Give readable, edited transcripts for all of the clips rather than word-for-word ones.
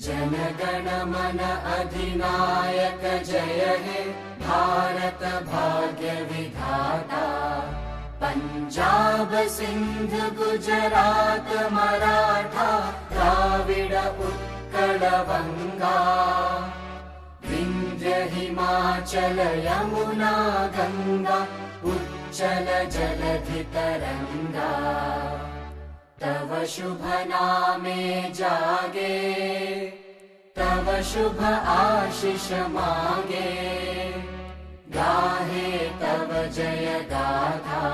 जनगण मन अधिनायक जय हे भारत भाग्य विधाता। पंजाब सिंध गुजरात मराठा द्राविड उत्कल बंगा। विंध्य हिमाचल यमुना गंगा उच्चल जलधि तरंगा। तव शुभ नामे जागे तव शुभ आशीष मांगे। गाहे तव जय गाथा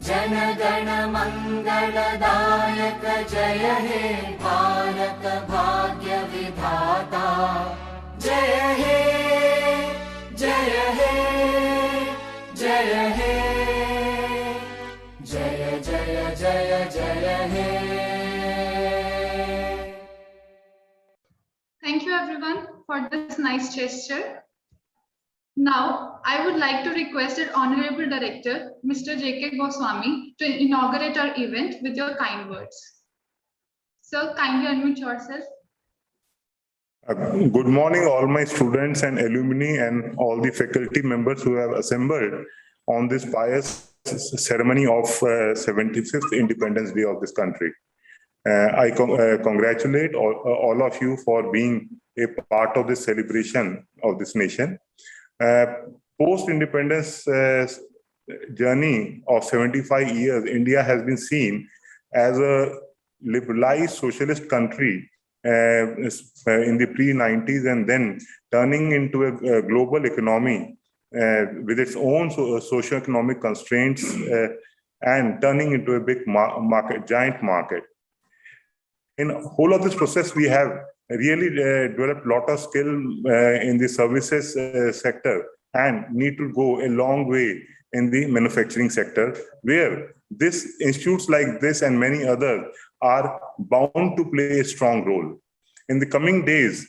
जन गण मंगलदायक जय हे भारत भाग्य विधाता। जय हे जय हे जय हे जय जय जय जय हे। Thank you everyone for this nice gesture. Now, I would like to request our Honorable Director, Mr. J.K. Goswami, to inaugurate our event with your kind words. Sir, kindly unmute yourself. Good morning, all my students and alumni and all the faculty members who have assembled on this pious ceremony of 75th Independence Day of this country. I congratulate all of you for being a part of this celebration of this nation. Post-independence journey of 75 years, India has been seen as a liberalized socialist country in the pre-90s, and then turning into a global economy with its own socio-economic constraints and turning into a big giant market. In whole of this process, we have really developed a lot of skill in the services sector and need to go a long way in the manufacturing sector, where this institutes like this and many others are bound to play a strong role. In the coming days,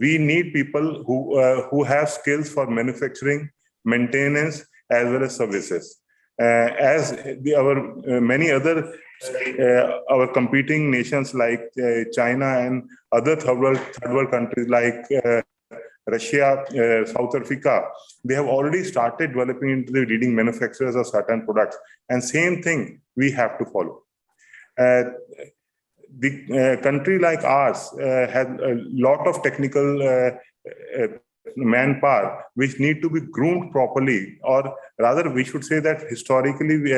we need people who have skills for manufacturing, maintenance, as well as services. As our many other our competing nations like China and other third world countries like Russia, South Africa, they have already started developing into the leading manufacturers of certain products. And same thing we have to follow. The country like ours has a lot of technical manpower which need to be groomed properly, or rather we should say that historically we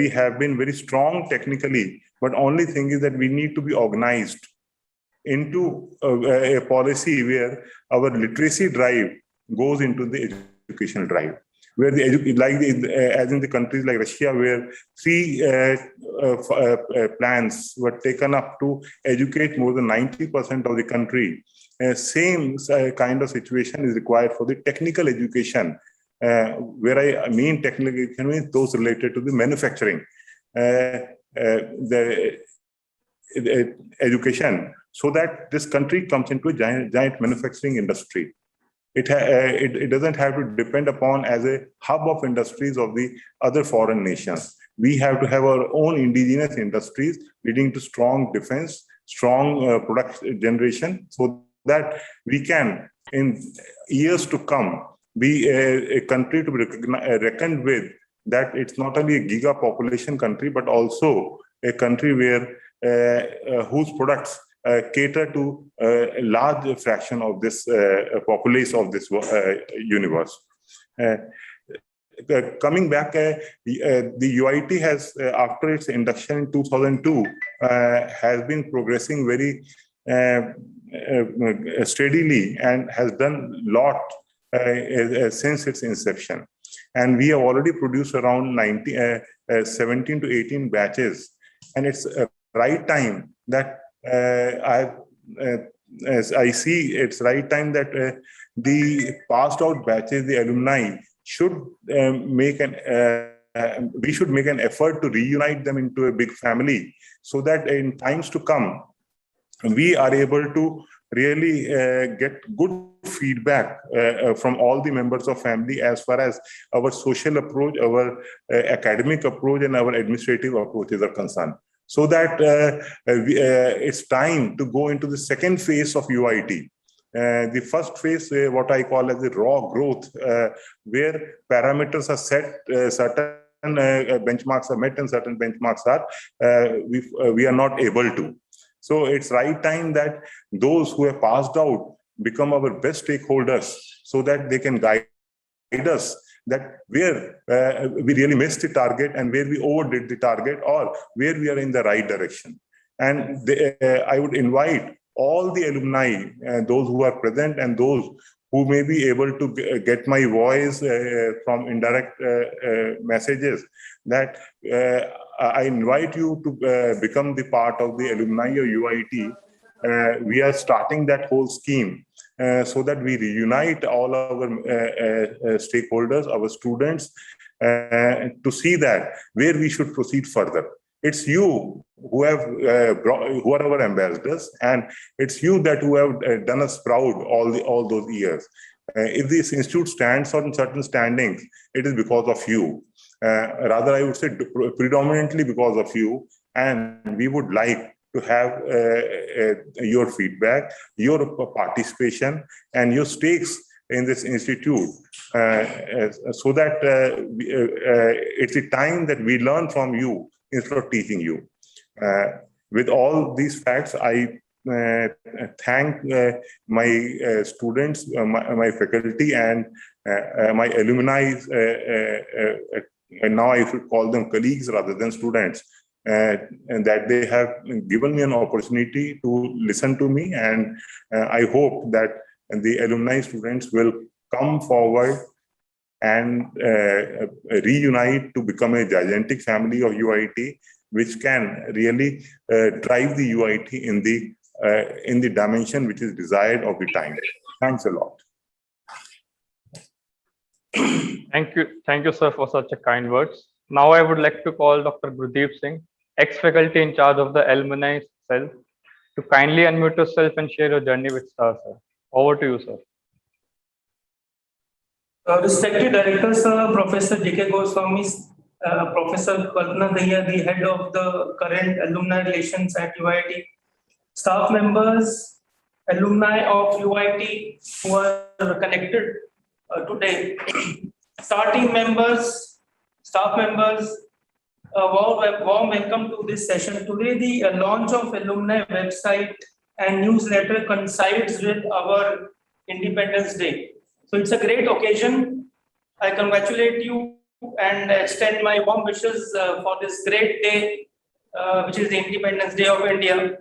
have been very strong technically, but only thing is that we need to be organized into a policy where our literacy drive goes into the educational drive, where as in the countries like Russia, where 3 plans were taken up to educate more than 90% of the country. Same kind of situation is required for the technical education, where I mean technical education means those related to the manufacturing, the education, so that this country comes into a giant manufacturing industry. It doesn't have to depend upon as a hub of industries of the other foreign nations. We have to have our own indigenous industries leading to strong defense, strong product generation, so that we can, in years to come, be a country to be reckoned with, that it's not only a giga population country, but also a country where whose products cater to a large fraction of this populace of this universe. Coming back, the UIT has, after its induction in 2002, has been progressing very steadily and has done a lot since its inception. And we have already produced around 17 to 18 batches. And it's a right time that as I see, it's right time that the passed out batches, the alumni, should we should make an effort to reunite them into a big family, so that in times to come, we are able to really get good feedback from all the members of family as far as our social approach, our academic approach, and our administrative approaches are concerned. so that it's time to go into the second phase of UIT. The first phase, what I call as the raw growth, where parameters are set, certain benchmarks are met and certain benchmarks are we are not able to. So it's right time that those who have passed out become our best stakeholders, so that they can guide us that where we really missed the target and where we overdid the target, or where we are in the right direction. And I would invite all the alumni, those who are present and those who may be able to get my voice from indirect messages, that I invite you to become the part of the alumni of UIT. We are starting that whole scheme so that we reunite all our stakeholders, our students, to see that where we should proceed further. It's you who have who are our ambassadors, and it's you that who have done us proud all those years. If this institute stands on certain standings, it is because of you. Rather, I would say predominantly because of you, and we would like to have your feedback, your participation, and your stakes in this institute, so that it's a time that we learn from you instead of teaching you. With all these facts, I thank my students, my faculty, and my alumni, and now I should call them colleagues rather than students, and that they have given me an opportunity to listen to me. And I hope that the alumni students will come forward and reunite to become a gigantic family of UIT, which can really drive the UIT in the dimension which is desired of the time. Thanks a lot. Thank you, sir, for such a kind words. Now I would like to call Dr. Gurdeep Singh, ex-faculty in charge of the alumni cell, to kindly unmute yourself and share your journey with STAR, sir. Over to you, sir. Respected Director, sir, Professor J.K. Goswami, Professor Kalpana Dahiya, the head of the current alumni relations at UIT, staff members, alumni of UIT who are connected today, STAR team members, staff members, warm welcome to this session. Today, the launch of alumni website and newsletter coincides with our Independence Day. So it's a great occasion. I congratulate you and extend my warm wishes for this great day, which is the Independence Day of India.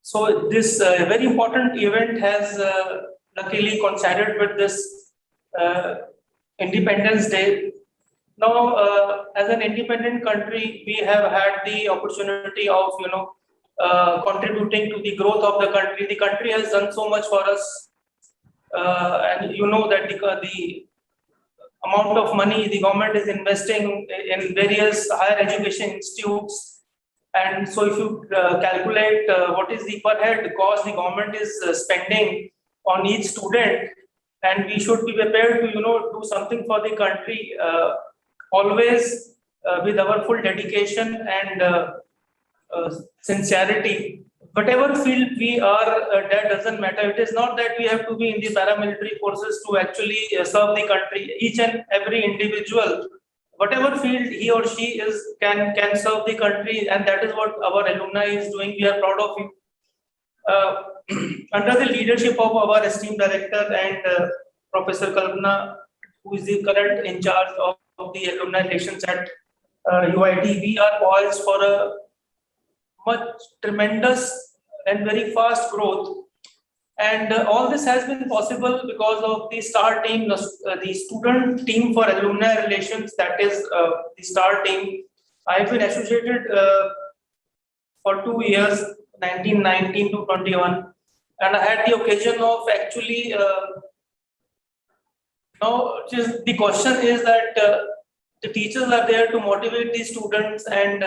So this very important event has luckily coincided with this Independence Day. Now, as an independent country, we have had the opportunity of, contributing to the growth of the country. The country has done so much for us. And you know that the amount of money the government is investing in various higher education institutes. And so if you calculate what is the per head cost the government is spending on each student, and we should be prepared to, do something for the country, always with our full dedication and sincerity. Whatever field we are, that doesn't matter. It is not that we have to be in the paramilitary forces to actually serve the country. Each and every individual, whatever field he or she is, can serve the country, and that is what our alumni is doing. We are proud of you. Under the leadership of our esteemed director and Professor Kalpana, who is the current in charge of the alumni relations at UIT, we are poised for a much tremendous and very fast growth. And all this has been possible because of the STAR team, the student team for alumni relations, that is the STAR team. I've been associated for 2 years, 1919 to 21. And I had the occasion of actually, now just the question is that the teachers are there to motivate the students and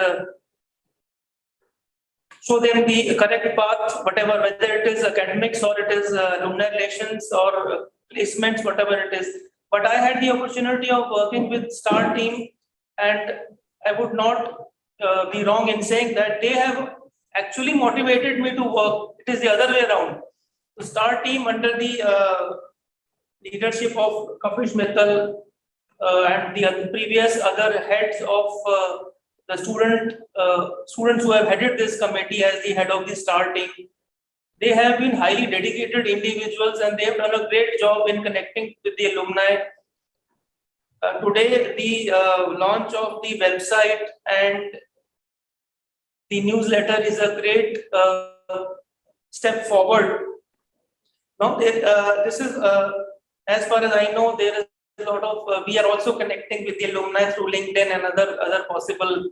show them the correct path, whatever, whether it is academics or it is alumni relations or placements, whatever it is. But I had the opportunity of working with STAR team, and I would not be wrong in saying that they have actually motivated me to work. It is the other way around. The STAR team under the leadership of Kapish Mittal and the previous other heads of the students who have headed this committee as the head of the STAR team, they have been highly dedicated individuals and they have done a great job in connecting with the alumni. Today, the launch of the website and the newsletter is a great step forward. Now, this is, as far as I know, there is a lot of, we are also connecting with the alumni through LinkedIn and other possible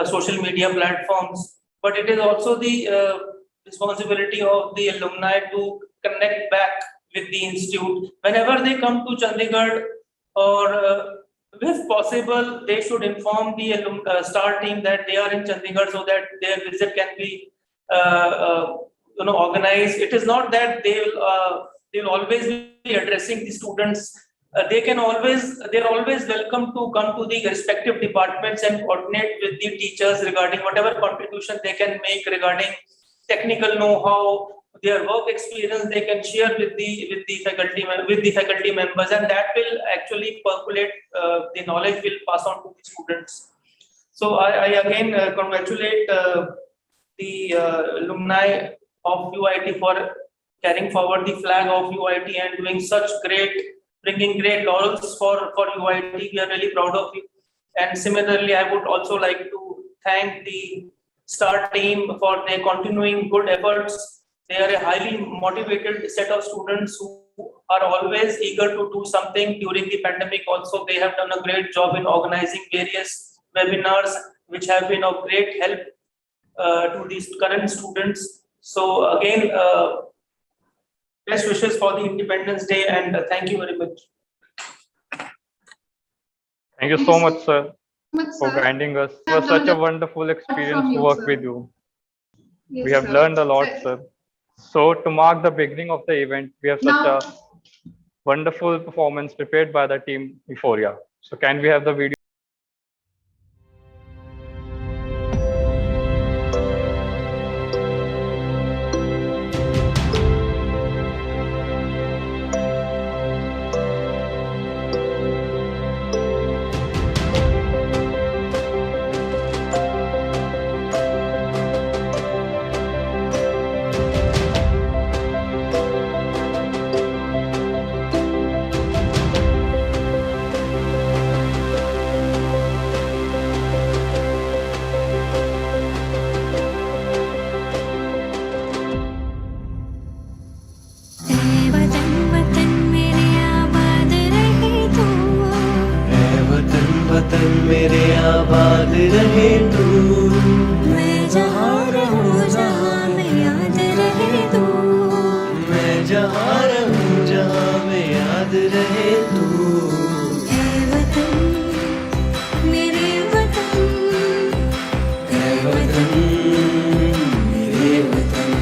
social media platforms. But it is also the responsibility of the alumni to connect back with the institute. Whenever they come to Chandigarh, or if possible, they should inform the STAR team that they are in Chandigarh so that their visit can be organized. It is not that they will always be addressing the students. They're always welcome to come to the respective departments and coordinate with the teachers regarding whatever contribution they can make regarding technical know-how, their work experience. They can share with the faculty members, and that will actually percolate. The knowledge will pass on to the students. So I again congratulate the alumni of UIT for carrying forward the flag of UIT and doing such bringing great laurels for UIT. We are really proud of you. And similarly, I would also like to thank the STAR team for their continuing good efforts. They are a highly motivated set of students who are always eager to do something. During the pandemic also, they have done a great job in organizing various webinars, which have been of great help to these current students. So again, best wishes for the Independence Day, and thank you very much. Thank you so much, sir, for sir. guiding us. It was such a wonderful experience to work with you. Yes, We have sir. learned a lot, sir. So to mark the beginning of the event, we have such a wonderful performance prepared by the team Euphoria. So can we have the video? वतन मेरे आबाद रहे तू, मैं जहाँ रहूँ जहाँ में याद रहे तू, मैं जहाँ रहूँ जहाँ में याद रहे तू। ऐ वतन मेरे वतन, ऐ वतन मेरे वतन।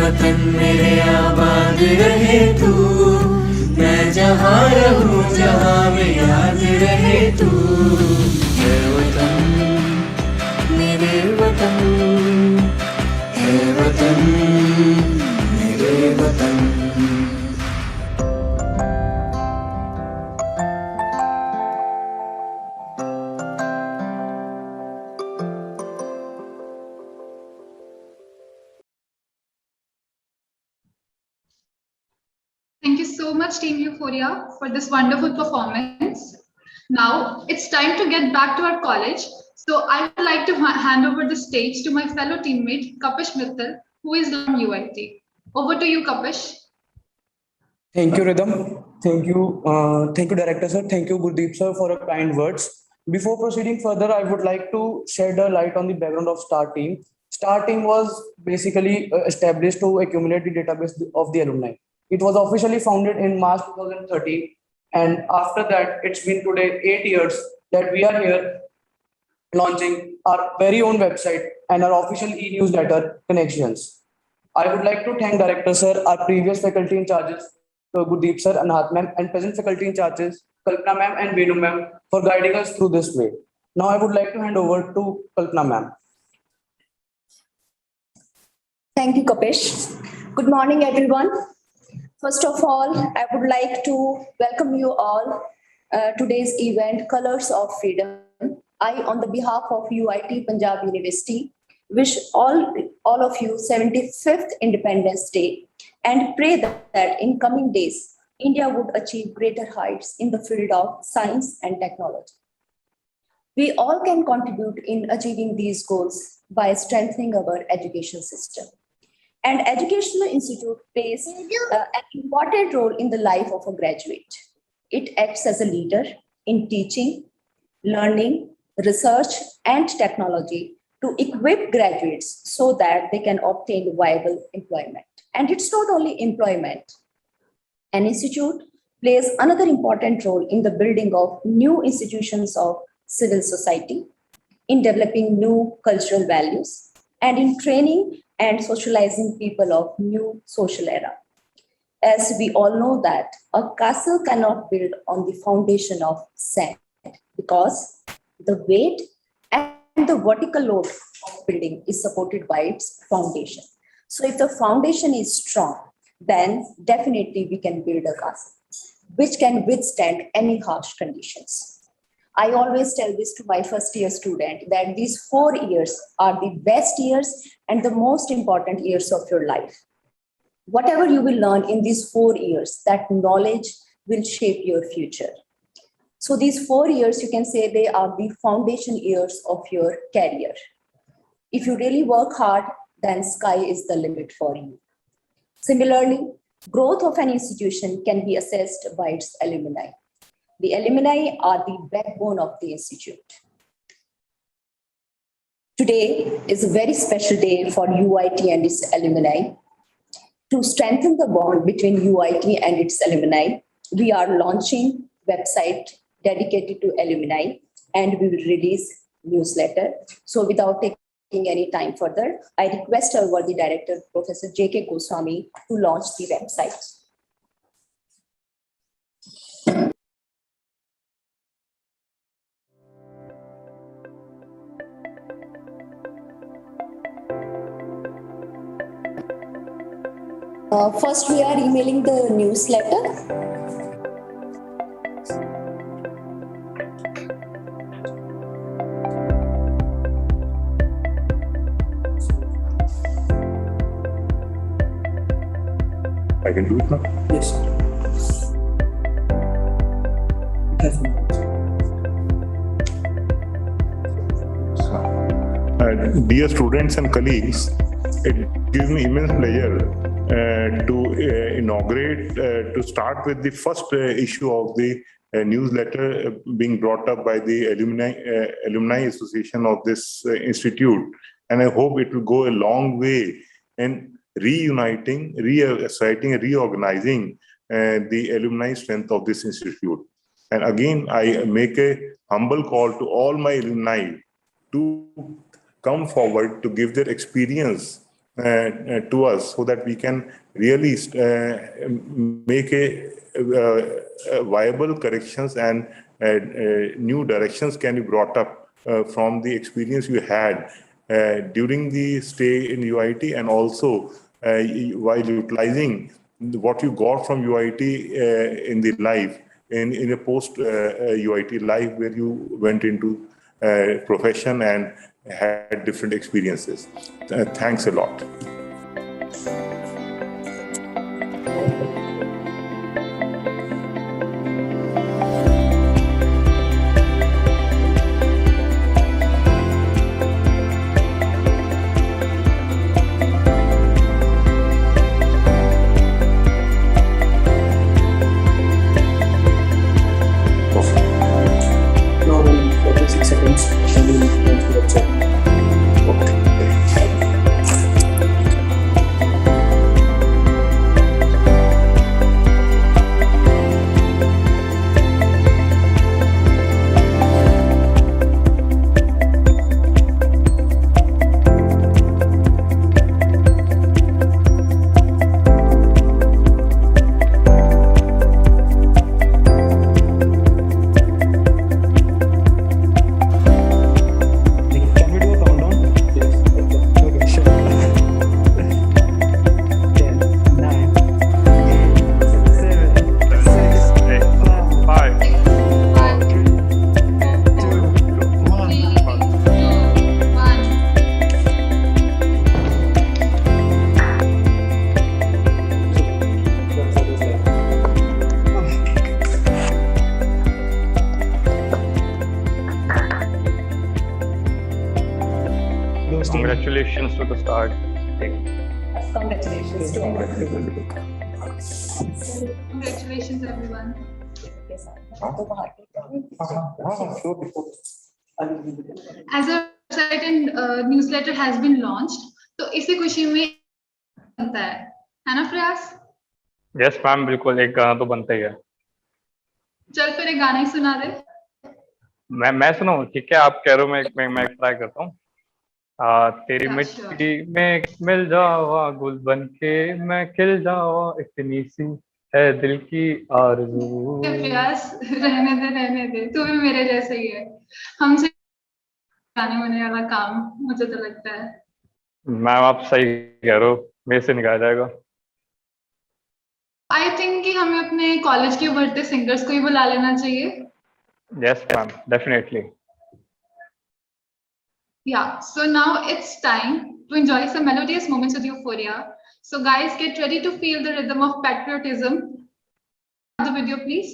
वतन मेरे आबाद रहे तू, मैं जहाँ रहूँ जहाँ में याद रहे तू। ऐ वतन मेरे वतन, ऐ वतन मेरे वतन। Thank you so much, Team Euphoria, for this wonderful performance. Now it's time to get back to our college. So I would like to hand over the stage to my fellow teammate, Kapish Mittal, who is from UIT. Over to you, Kapish. Thank you, Rhythm. Thank you, Director Sir. Thank you, Gurdeep Sir, for your kind words. Before proceeding further, I would like to shed a light on the background of STAR team. STAR team was basically established to accumulate the database of the alumni. It was officially founded in March 2013, and after that, it's been today 8 years that we are here launching our very own website and our official e-newsletter connections. I would like to thank Director Sir, our previous faculty in charges, Gurdeep Sir, Anahat Ma'am, and present faculty in charges, Kalpana Ma'am and Venu Ma'am, for guiding us through this way. Now I would like to hand over to Kalpana Ma'am. Thank you, Kapish. Good morning, everyone. First of all, I would like to welcome you all today's event, Colors of Freedom. I, on the behalf of UIT Punjab University, wish all of you 75th Independence Day and pray that in coming days, India would achieve greater heights in the field of science and technology. We all can contribute in achieving these goals by strengthening our education system. And educational institute plays an important role in the life of a graduate. It acts as a leader in teaching, learning, research, and technology to equip graduates so that they can obtain viable employment. And it's not only employment. An institute plays another important role in the building of new institutions of civil society, in developing new cultural values, and in training and socializing people of new social era. As we all know that a castle cannot build on the foundation of sand because the weight and the vertical load of building is supported by its foundation. So if the foundation is strong, then definitely we can build a castle which can withstand any harsh conditions. I always tell this to my first year student that these 4 years are the best years and the most important years of your life. Whatever you will learn in these 4 years, that knowledge will shape your future. So these 4 years, you can say they are the foundation years of your career. If you really work hard, then sky is the limit for you. Similarly, growth of an institution can be assessed by its alumni. The alumni are the backbone of the institute. Today is a very special day for UIT and its alumni. To strengthen the bond between UIT and its alumni, we are launching a website dedicated to alumni, and we will release newsletter. So without taking any time further, I request our worthy director, Professor J.K. Goswami, to launch the website. First, we are emailing the newsletter. I can do it now. Yes, sir. Dear students and colleagues, it gives me immense pleasure to start with the first issue of the newsletter being brought up by the alumni association of this institute, and I hope it will go a long way in reuniting, reasserting, reorganizing the alumni strength of this institute. And again, I make a humble call to all my alumni to come forward to give their experience to us so that we can really make a viable corrections and new directions can be brought up from the experience you had during the stay in UIT, and also while utilizing what you got from UIT in the life, in a post UIT life where you went into profession and had different experiences. Thanks a lot. congratulations to the Star team. Congratulations to all. Congratulations, everyone. Yes, As a website and newsletter has been launched, तो इसी खुशी में बनता है ना प्रयास? Yes ma'am, बिल्कुल एक गाना तो बनता ही है। चल फिर एक गाना ही सुना दे। मैं सुनाऊं? ठीक है, आप कह रहे हो, मैं ट्राई करता हूँ। तेरी Yeah, मिट्टी में मिल जावा, गुल बन के मैं खिल जावा, इतनी सी है दिल की आरज़ू। प्रयास रहने दे, तू भी मेरे जैसे ही है। हमसे गाने होने वाला काम मुझे तो लगता है। मैम आप सही कह रहे हो, मेरे से निकाला जाएगा। आई थिंक कि हमें अपने कॉलेज के उभरते सिंगर्स को ही बुला लेना चाहिए। Yes ma'am, definitely. Yeah, so now it's time to enjoy some melodious moments with Euphoria. So guys, get ready to feel the rhythm of patriotism. The video, please.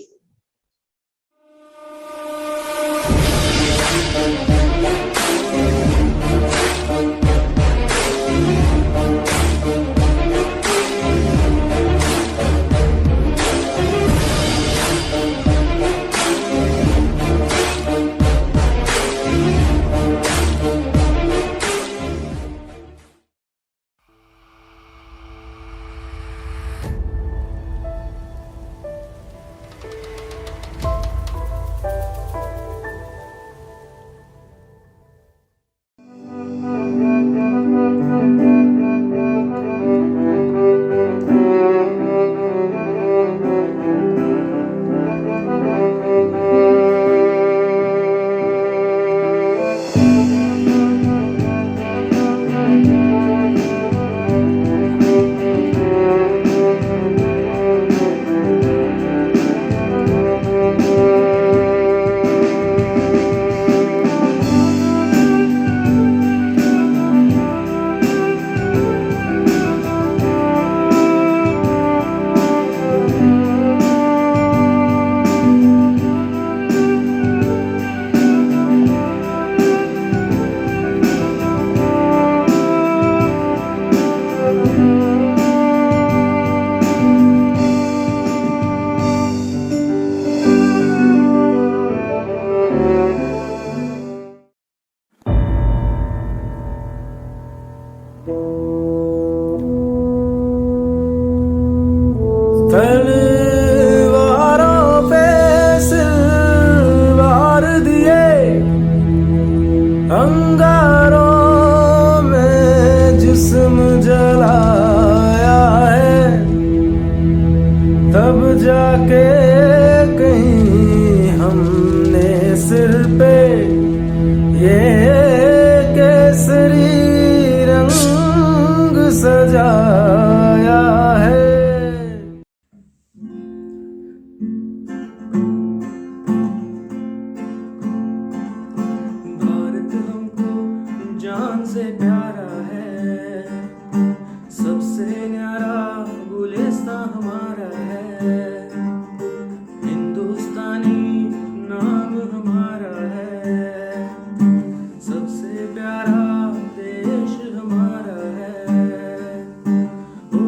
तलवारों पे सिलवार दिए, अंगारों में जिस्म जलाया है, तब जाके कहीं हमने सिर पे ये केसरी रंग सजाया है। भारत हमको जान से प्यारा है, सबसे न्यारा गुलिस्तां हमारा है, हिंदुस्तानी नाम हमारा है, सबसे प्यारा देश हमारा है। ओ,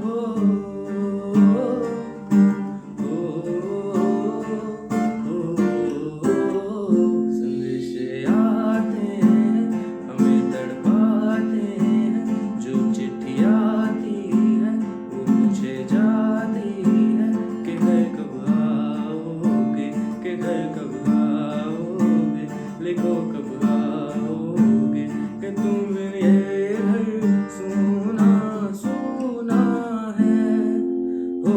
ओ, संदेश आते हैं, हमें तड़पाते हैं, जो चिट्ठी आती है वो पूछे जाती है कि घर कब आओगे, कि घर कब आओगे, लिखो कब आओगे, कि तुम ये घर सुना सुना है। ओ,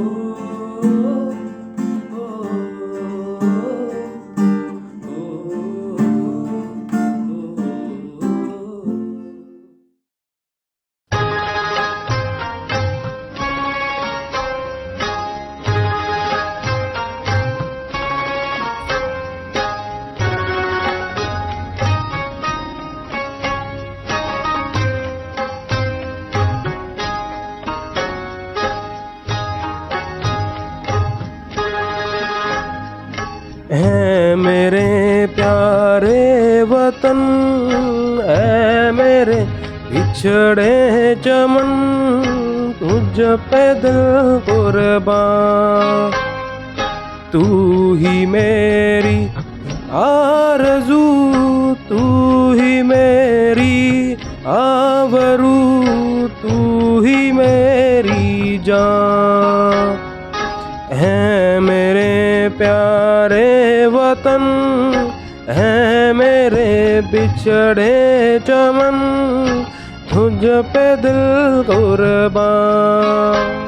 है मेरे प्यारे वतन, मेरे बिछड़े चमन तुझ पे दिल कुर्बान तू ही मेरी आरज़ू तू ही मेरी आवरू तू ही मेरी जान है मेरे प्यारे वतन है मेरे बिछड़े चमन तुझ पे दिल कुर्बान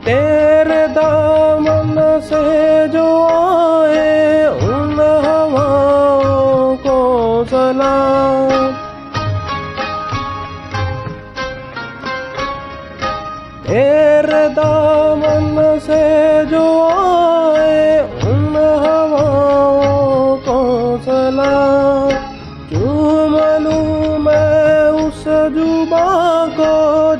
तेरे दामन से जो आए उन हवाओं को सलाम तेरे दामन से जो आए उन हवाओं को सलाम चूम लूं मैं उस जुबां को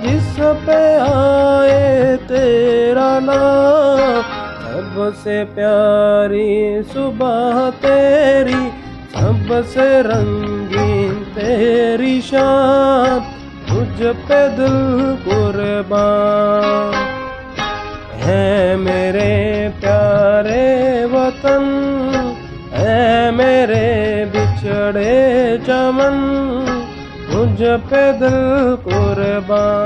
जिस पे आए तेरा नाम सबसे प्यारी सुबह तेरी सबसे रंगीन तेरी शान तुझ पे दिल कुर्बान है मेरे प्यारे वतन है मेरे बिछड़े चमन तुझ पे दिल कुर्बान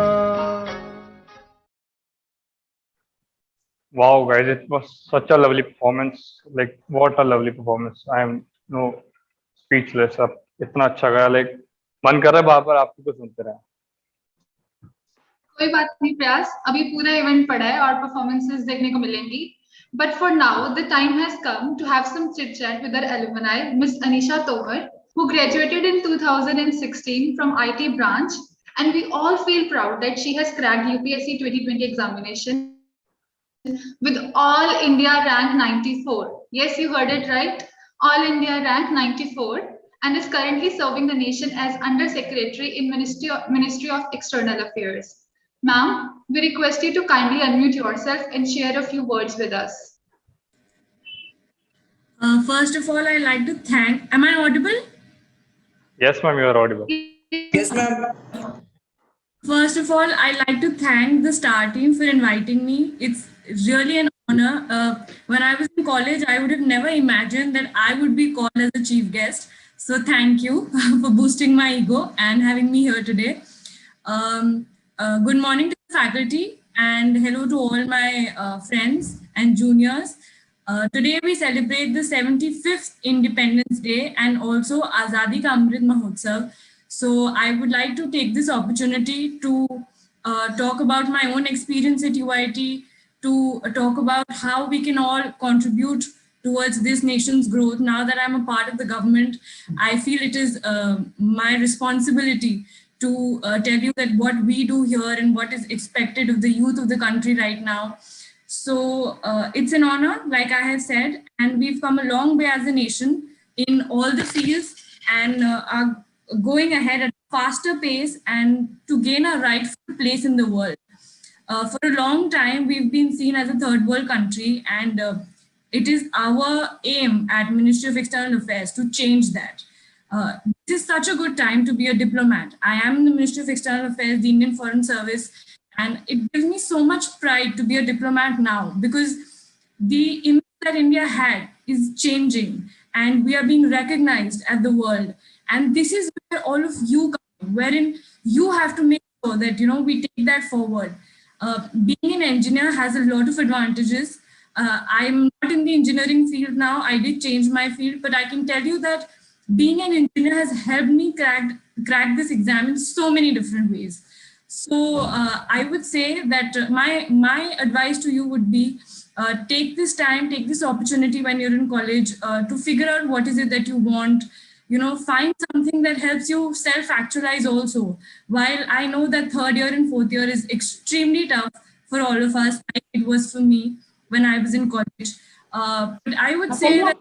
Wow, guys, it was such a lovely performance. Like, what a lovely performance. I am no speechless. अब इतना अच्छा गया, like मन कर रहा है बार बार आपको को सुनते रहे. कोई बात नहीं प्रयास, अभी पूरा इवेंट पड़ा है और परफॉर्मेंसेस देखने को मिलेंगी. But for now, the time has come to have some chit chat with our alumni, Miss Anisha Tomar, who graduated in 2016 from IT branch, and we all feel proud that she has cracked UPSC 2020 examination with All India rank 94. Yes, you heard it right. All India rank 94, and is currently serving the nation as Under Secretary in Ministry of External Affairs. Ma'am, we request you to kindly unmute yourself and share a few words with us. First of all, I'd like to thank. Am I audible? Yes, ma'am, you are audible. Yes, ma'am. First of all, I'd like to thank the STAR team for inviting me. It's really an honor. When I was in college, I would have never imagined that I would be called as a chief guest. So thank you for boosting my ego and having me here today. Good morning to the faculty and hello to all my friends and juniors. Today we celebrate the 75th Independence Day and also Azadi Ka Amrit Mahotsav. So I would like to take this opportunity to talk about my own experience at UIT, to talk about how we can all contribute towards this nation's growth. Now that I'm a part of the government, I feel it is my responsibility to tell you that what we do here and what is expected of the youth of the country right now. So it's an honor, like I have said, and we've come a long way as a nation in all the fields and are going ahead at a faster pace and to gain a rightful place in the world. For a long time, we've been seen as a third world country, and it is our aim at Ministry of External Affairs to change that. This is such a good time to be a diplomat. I am in the Ministry of External Affairs, the Indian Foreign Service, and it gives me so much pride to be a diplomat now because the image that India had is changing and we are being recognized at the world. And this is where all of you come, wherein you have to make sure that, you know, we take that forward. Being an engineer has a lot of advantages. I'm not in the engineering field now. I did change my field, but I can tell you that being an engineer has helped me crack this exam in so many different ways. So I would say that my advice to you would be take this time, take this opportunity when you're in college to figure out what is it that you want. You know, find something that helps you self-actualize also. While I know that third year and fourth year is extremely tough for all of us, like it was for me when I was in college. But I would say that,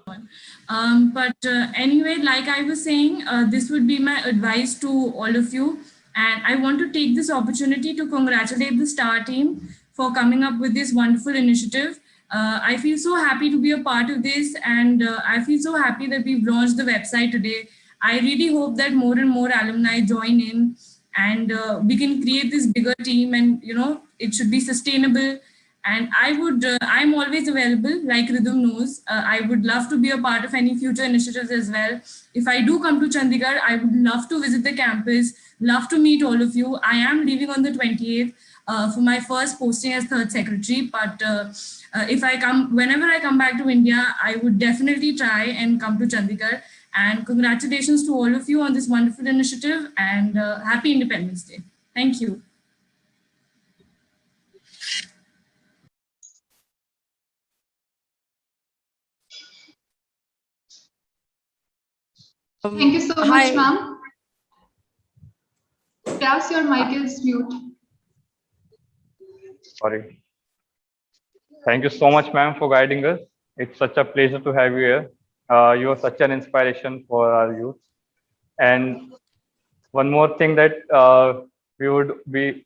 anyway, like I was saying, this would be my advice to all of you. And I want to take this opportunity to congratulate the STAR team for coming up with this wonderful initiative. I feel so happy to be a part of this, and I feel so happy that we've launched the website today. I really hope that more and more alumni join in, and we can create this bigger team, and it should be sustainable. And I'm always available, like Rhythm knows. I would love to be a part of any future initiatives as well. If I do come to Chandigarh, I would love to visit the campus, love to meet all of you. I am leaving on the 28th for my first posting as third secretary, but whenever I come back to India, I would definitely try and come to Chandigarh. And congratulations to all of you on this wonderful initiative, and happy Independence Day. Thank you. Thank you so much, ma'am. Perhaps your mic is mute. Sorry. Thank you so much, ma'am, for guiding us. It's such a pleasure to have you here. You are such an inspiration for our youth. And one more thing that we would be,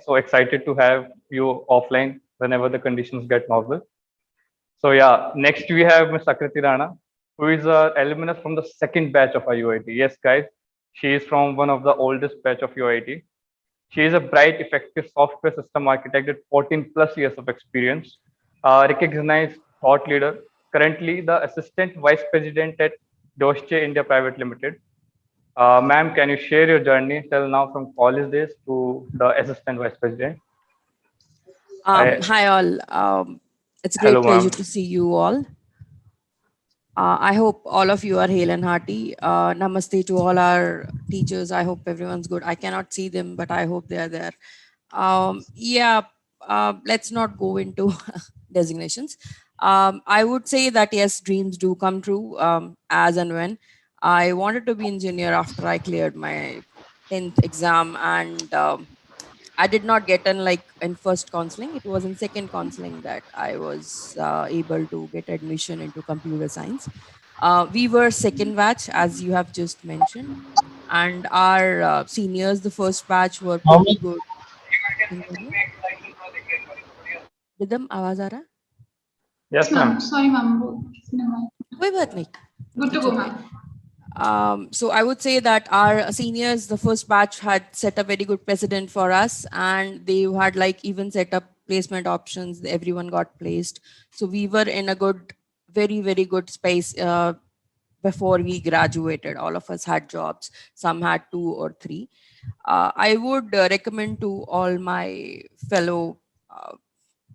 so excited to have you offline whenever the conditions get normal. So yeah, next we have Ms. Akriti Rana, who is an alumnus from the second batch of our UIT. Yes, guys, she is from one of the oldest batch of UIT. She is a bright, effective software system architect with 14 plus years of experience, recognized thought leader, currently the assistant vice president at Deutsche India Private Limited. Ma'am, can you share your journey till now from college days to the assistant vice president? Hi all. It's a great Hello, pleasure ma'am. to see you all. I hope all of you are hale and hearty. Namaste to all our teachers. I hope everyone's good. I cannot see them, but I hope they are there. Let's not go into designations. I would say that yes, dreams do come true as and when. I wanted to be engineer after I cleared my 10th exam, and I did not get in first counseling. It was in second counseling that I was able to get admission into computer science. We were second batch, as you have just mentioned, and our seniors, the first batch, were pretty good. Rhythm, आवाज आ रहा? Yes, ma'am. Sorry, ma'am. कोई बात नहीं. Good to go, ma'am. So I would say that our seniors, the first batch, had set a very good precedent for us, and they had even set up placement options. Everyone got placed. So we were in a good, very, very good space before we graduated. All of us had jobs. Some had 2 or 3. I would recommend to all my fellow,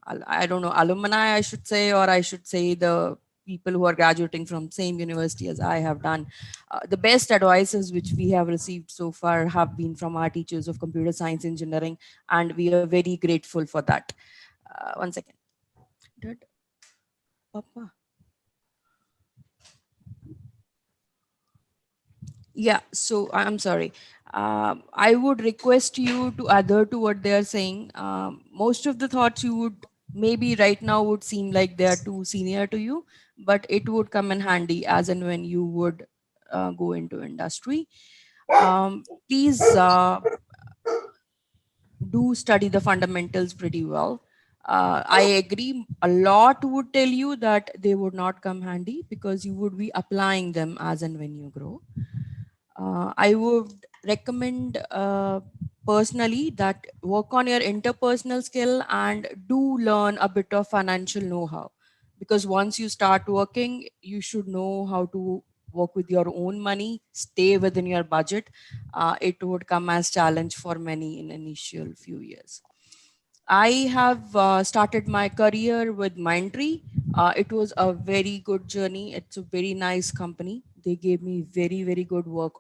I don't know, alumni, I should say, or I should say the people who are graduating from same university as I have done. The best advices which we have received so far have been from our teachers of computer science engineering, and we are very grateful for that. One second. Papa. Yeah, so I'm sorry. I would request you to adhere to what they are saying. Most of the thoughts you would maybe right now would seem like they are too senior to you, but it would come in handy as and when you would go into industry. Please do study the fundamentals pretty well. I agree, a lot would tell you that they would not come handy because you would be applying them as and when you grow. I would recommend personally that work on your interpersonal skill and do learn a bit of financial know-how, because once you start working, you should know how to work with your own money, stay within your budget. It would come as challenge for many in initial few years. I have started my career with Mindtree. It was a very good journey. It's a very nice company. They gave me very, very good work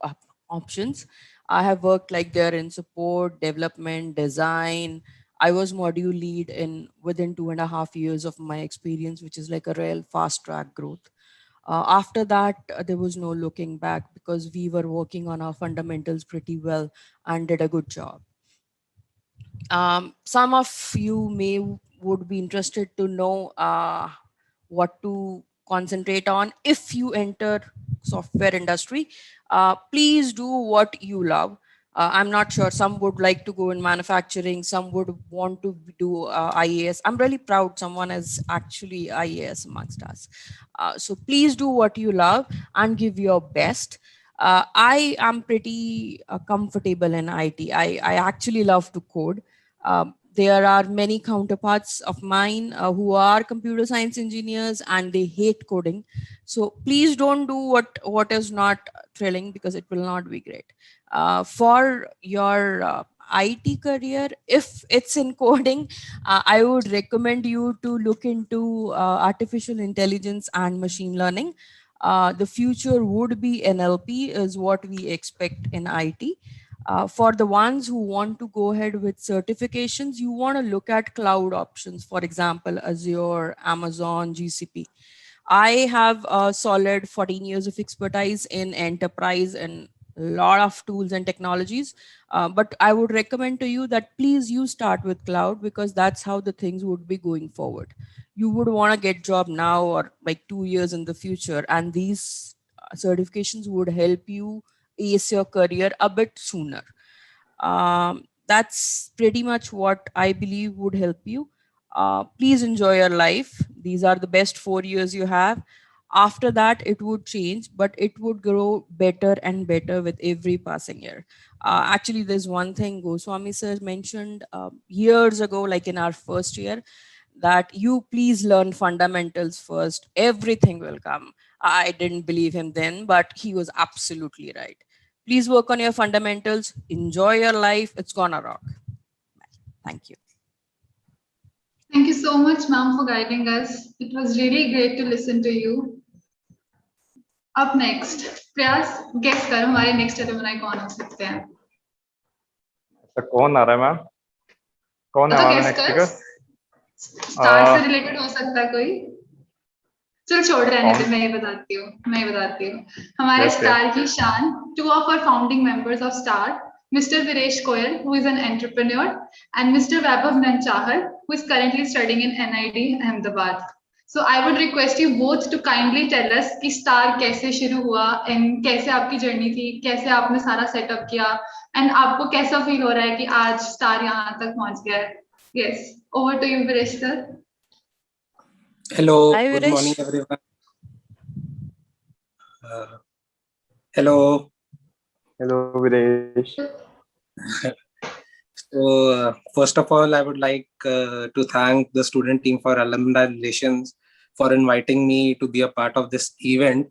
options. I have worked there in support, development, design. I was module lead within 2.5 years of my experience, which is like a real fast track growth. After that, there was no looking back because we were working on our fundamentals pretty well and did a good job. Some of you would be interested to know what to concentrate on if you enter software industry. Please do what you love. I'm not sure. Some would like to go in manufacturing. Some would want to do IAS. I'm really proud someone is actually IAS amongst us. So please do what you love and give your best. I am pretty comfortable in IT. I actually love to code. There are many counterparts of mine who are computer science engineers and they hate coding. So please don't do what is not thrilling, because it will not be great. For your IT career, if it's in coding, I would recommend you to look into artificial intelligence and machine learning. The future would be NLP is what we expect in IT. For the ones who want to go ahead with certifications, you want to look at cloud options, for example, Azure, Amazon, GCP. I have a solid 14 years of expertise in enterprise and a lot of tools and technologies. But I would recommend to you that please you start with cloud, because that's how the things would be going forward. You would want to get job now or like 2 years in the future, and these certifications would help you ace your career a bit sooner. That's pretty much what I believe would help you. Please enjoy your life. These are the best 4 years you have. After that, it would change, but it would grow better and better with every passing year. Actually, there's one thing Goswami sir mentioned years ago, like in our first year, that you please learn fundamentals first. Everything will come. I didn't believe him then, but he was absolutely right. Please work on your fundamentals. Enjoy your life. It's gonna rock. Thank you. Thank you so much, ma'am, for guiding us. It was really great to listen to you. Up next, प्रयास guess करो हमारे next alumni कौन हो सकते हैं? तो कौन आ रहा है मैम? कौन है तो हमारा guess नेक्स्ट कर. स्पीकर? स्टार से रिलेटेड हो सकता है कोई? चल छोड़ रहने दे, मैं ही बताती हूँ. हमारे स्टार की शान, two of our founding members of Star, Mr. Viresh Goyal, who is an entrepreneur, and Mr. Vaibhav Nanchahar, who is currently studying in NIT Ahmedabad. So I would request you both to kindly tell us कि Star कैसे शुरू हुआ and कैसे आपकी journey थी, कैसे आपने सारा सेटअप किया and आपको कैसा फील हो रहा है कि आज Star यहाँ तक पहुँच गया है. Yes, over to you, Viresh sir. Hello, Hi, good Viresh. morning, everyone. Hello. Hello, Videsh. So, first of all, I would like to thank the student team for alumni relations for inviting me to be a part of this event.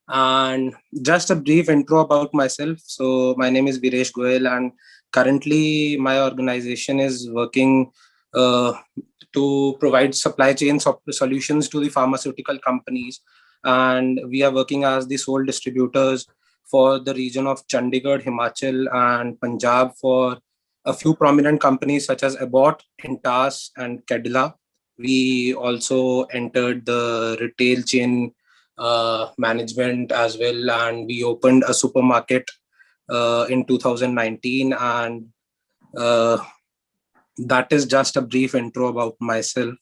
And just a brief intro about myself. So, my name is Viresh Goyal, and currently my organization is working to provide supply chain solutions to the pharmaceutical companies. And we are working as the sole distributors for the region of Chandigarh, Himachal, and Punjab for a few prominent companies such as Abbott, Intas, and Cadila. We also entered the retail chain management as well, and we opened a supermarket in 2019. And that is just a brief intro about myself.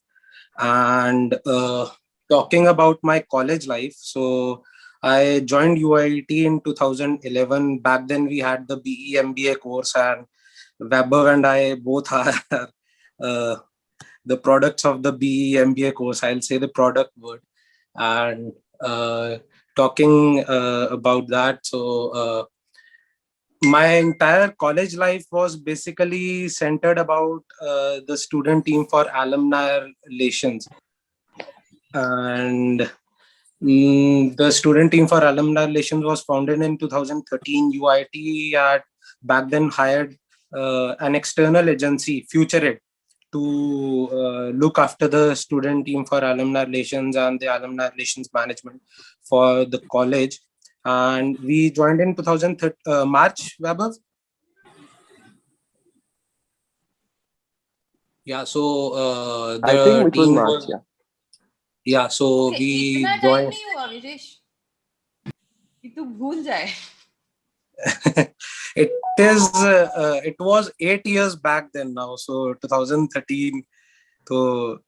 And talking about my college life, so I joined UIT in 2011. Back then we had the BE MBA course, and Vaibhav and I both are the products of the BE MBA course. I'll say the product word. And talking about that, so my entire college life was basically centered about the student team for alumni relations. And the student team for alumni relations was founded in 2013. UIT had back then hired an external agency, FutureEd, to look after the student team for alumni relations and the alumni relations management for the college. And we joined in 2013 March, Vaibhav? Yeah, so the I think it was team March, yeah. Yeah, so we इतना time joined. नहीं हुआ विजेश कि तू भूल जाए. It was 8 years back then now, so 2013. So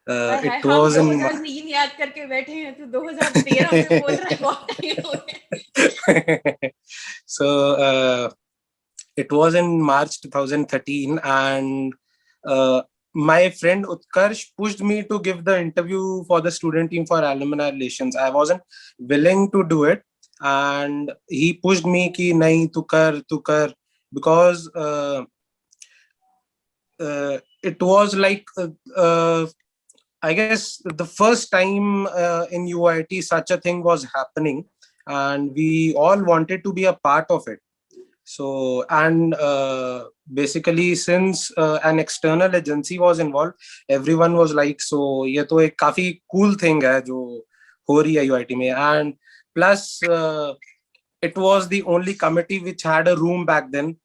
it was हम in 2003 याद करके बैठे हैं, तू 2013 में बोल रहा है. बहुत टाइम हो गया. so it was in March 2013, and my friend Utkarsh pushed me to give the interview for the student team for alumni relations. I wasn't willing to do it, and he pushed me ki nahi tu kar, because it was like I guess the first time in UIT such a thing was happening, and we all wanted to be a part of it. So, and basically, since an external agency was involved, everyone was like, "So, ये तो एक काफी cool thing है जो हो रही है UIT में." And plus, it was the only committee which had a room back then,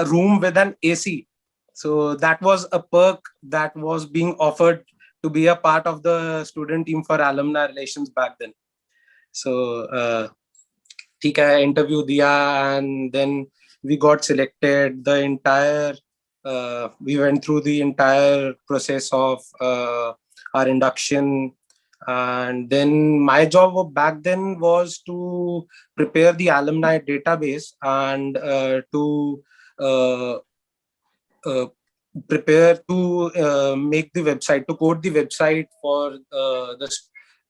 a room with an AC. So that was a perk that was being offered to be a part of the student team for alumni relations back then. So, ठीक है, interview दिया, and then we got selected. The entire we went through the entire process of our induction, and then my job back then was to prepare the alumni database and to prepare to make the website, to code the website for the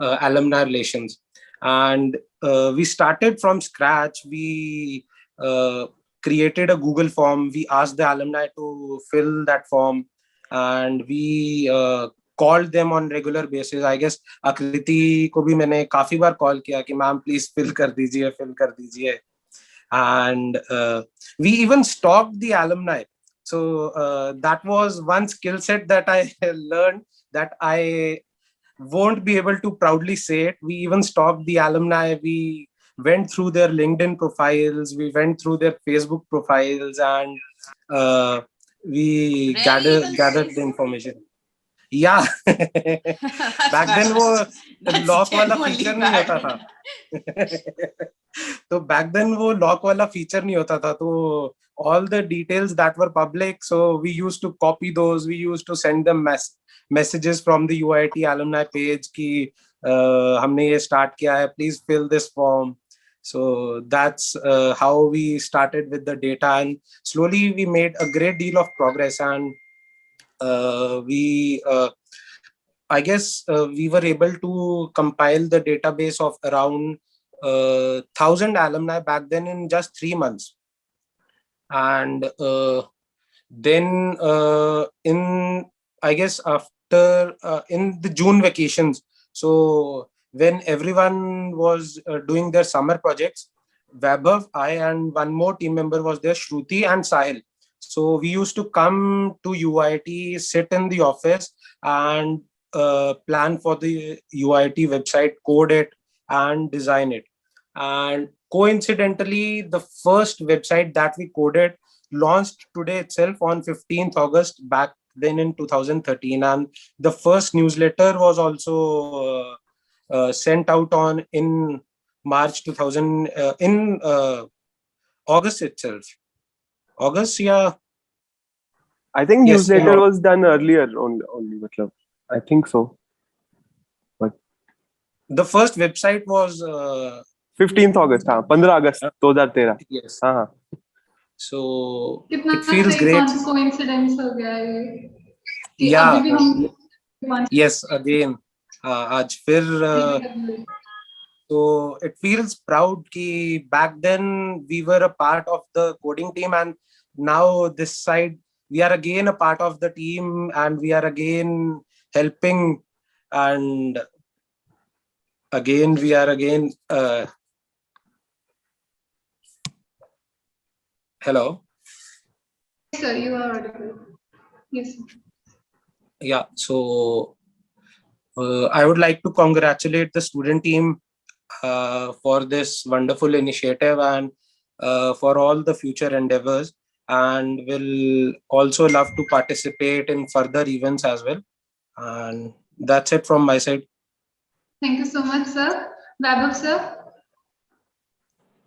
alumni relations. And we started from scratch. We created a Google form. We asked the alumni to fill that form, and we called them on regular basis. I guess Akriti को भी मैंने काफी बार call किया कि ma'am please fill कर दीजिए. And we even stalked the alumni. So that was one skill set that I learned that I won't be able to proudly say it. We even stalked the alumni. We went through their LinkedIn profiles. We went through their Facebook profiles, and we gathered the information. Yeah. Back then वो lock वाला feature नहीं होता था. तो back then वो lock वाला feature नहीं होता था, तो all the details that were public, so we used to copy those. We used to send them messages from the UIT alumni page कि हमने ये start किया है, please fill this form. So that's how we started with the data, and slowly we made a great deal of progress, and I guess we were able to compile the database of around 1,000 alumni back then in just 3 months. And then in, I guess, after in the June vacations, so when everyone was doing their summer projects, Vaibhav, I, and one more team member was there, Shruti and Sahil. So we used to come to UIT, sit in the office, and plan for the UIT website, code it, and design it. And coincidentally, the first website that we coded launched today itself on 15th August back then in 2013. And the first newsletter was also sent out on in March 2000, in August itself. August, yeah. I think Yes, newsletter yeah. was done earlier only matlab. I think so. But The first website was 15th August, हाँ 15 अगस्त 2013. yes. हाँ. So कितना it feels सही great. coincidence हो गया ये कि Yeah. अभी भी हम Yes, again. आज फिर so it feels proud कि back then we were a part of the coding team, and now this side we are again a part of the team, and we are again helping, and again we are again hello. Yes, sir, you are audible. Yes, sir. Yeah, so I would like to congratulate the student team for this wonderful initiative, and for all the future endeavors, and will also love to participate in further events as well. And that's it from my side. Thank you so much, sir. Vaibhav, sir.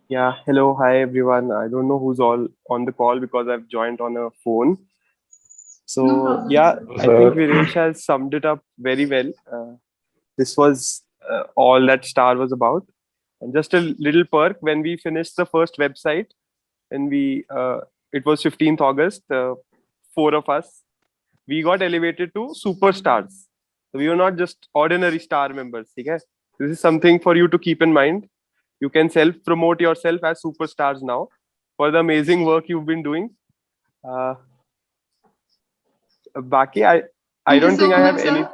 Yeah, hello, hi everyone. I don't know who's all on the call because I've joined on a phone. So No problem. yeah, I think Viresh has summed it up very well. This was all that STAR was about. And just a little perk, when we finished the first website and we it was 15th August, 4 of us, we got elevated to superstars. So we were not just ordinary star members. Okay? This is something for you to keep in mind. You can self-promote yourself as superstars now for the amazing work you've been doing. Baki, I don't think I have any.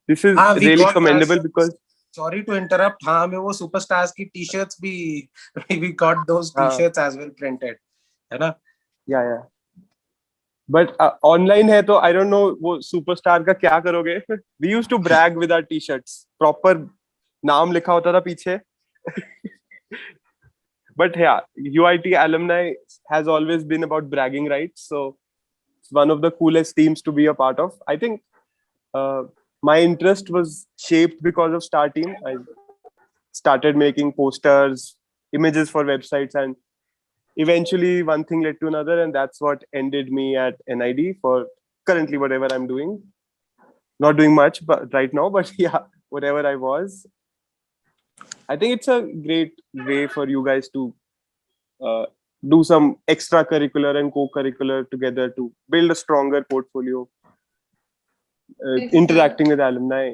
This is really commendable because. Sorry to interrupt. हाँ हमें वो superstars की t-shirts भी we got those t-shirts as well printed, है ना? Yeah. But online है तो I don't know वो superstar का क्या करोगे? We used to brag with our t-shirts. Proper नाम लिखा होता था पीछे. But yeah, UIT alumni has always been about bragging rights. So it's one of the coolest teams to be a part of. I think my interest was shaped because of Star Team. I started making posters, images for websites, and eventually one thing led to another, and that's what ended me at NID for currently whatever I'm doing. Not doing much but right now, but yeah, whatever I was. I think it's a great way for you guys to do some extracurricular and co-curricular together to build a stronger portfolio. Interacting with alumni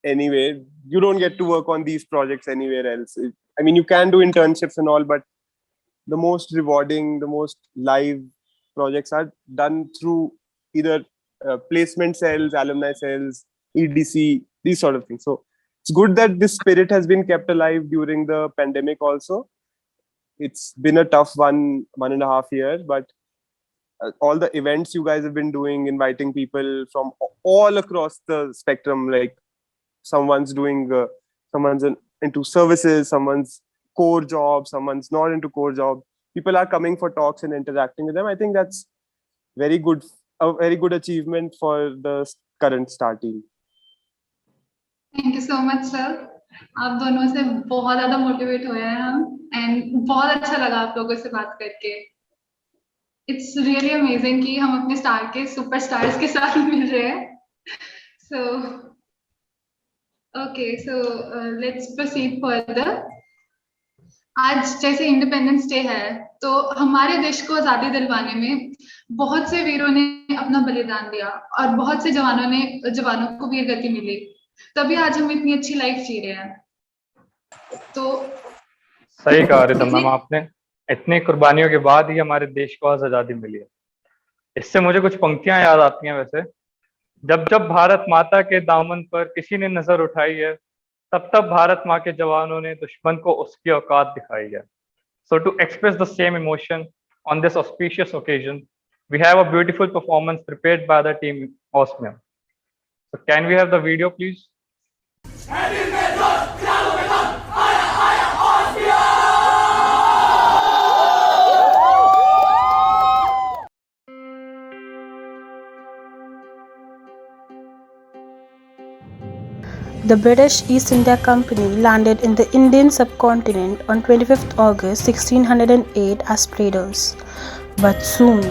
anyway, you don't get to work on these projects anywhere else. I mean, you can do internships and all, but the most rewarding, the most live projects are done through either placement cells, alumni cells, EDC, these sort of things. So it's good that this spirit has been kept alive during the pandemic also. It's been a tough 1.5 years, but all the events you guys have been doing, inviting people from all across the spectrum, like someone's doing, someone's into services, someone's core job, someone's not into core job. People are coming for talks and interacting with them. I think that's very good, a very good achievement for the current Star Team. Thank you so much, sir. आप दोनों से बहुत ज़्यादा motivate हुए हैं हम, and बहुत अच्छा लगा आप लोगों से बात करके. It's really amazing कि हम अपने स्टार के सुपरस्टार्स के साथ मिल रहे हैं. So, okay, so let's proceed further. आज जैसे इंडिपेंडेंस डे है, तो हमारे देश को आजादी दिलवाने में बहुत से वीरों ने अपना बलिदान दिया और बहुत से जवानों को वीर गति मिली, तभी आज हम इतनी अच्छी लाइफ जी रहे हैं. तो सही कहा रिदम मैम आपने, इतनी कुर्बानियों के बाद ही हमारे देश को आज आजादी मिली है. इससे मुझे कुछ पंक्तियां याद आती हैं. वैसे जब जब भारत माता के दामन पर किसी ने नजर उठाई है, तब तब भारत माँ के जवानों ने दुश्मन को उसकी औकात दिखाई है. So to express the same emotion on this auspicious occasion, we have a beautiful performance prepared by the team Osmium. So can we have the video, please? The British East India Company landed in the Indian subcontinent on 25th August 1608 as traders, but soon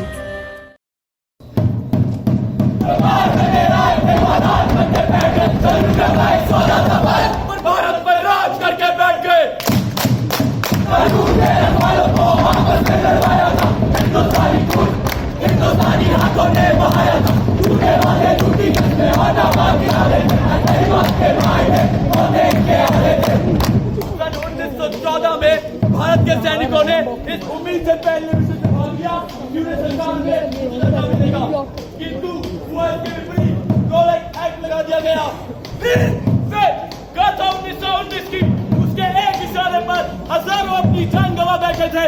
Bharat के सैनिकों ने इस उम्मीद से पहले विश्व से भाग लिया कि उन्हें सरकार ने सत्ता मिलेगा, किंतु हुआ इसके विपरीत. रोलेट एक्ट लगा दिया गया. फिर गाथा 1919 की उसके एक इशारे पर हजारों अपनी जान गंवा बैठे थे.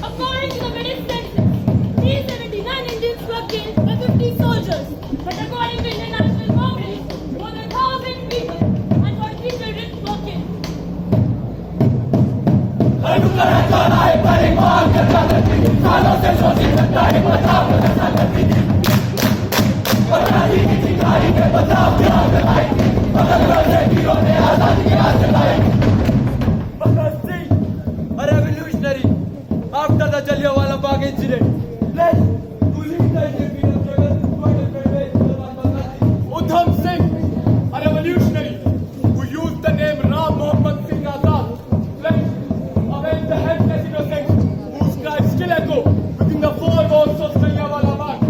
According to the British census, 379 Indians were killed by 50 soldiers, but according to International Congress, more than 1,000 people and 43 children were killed. A revolutionary after the Jallianwala Bagh incident. Let's lead the Indian freedom struggle. Udham Singh, a revolutionary who used the name Ram Mohammed Singh Azad, pledged to avenge the helpless echo within the four walls of Jallianwala Bagh.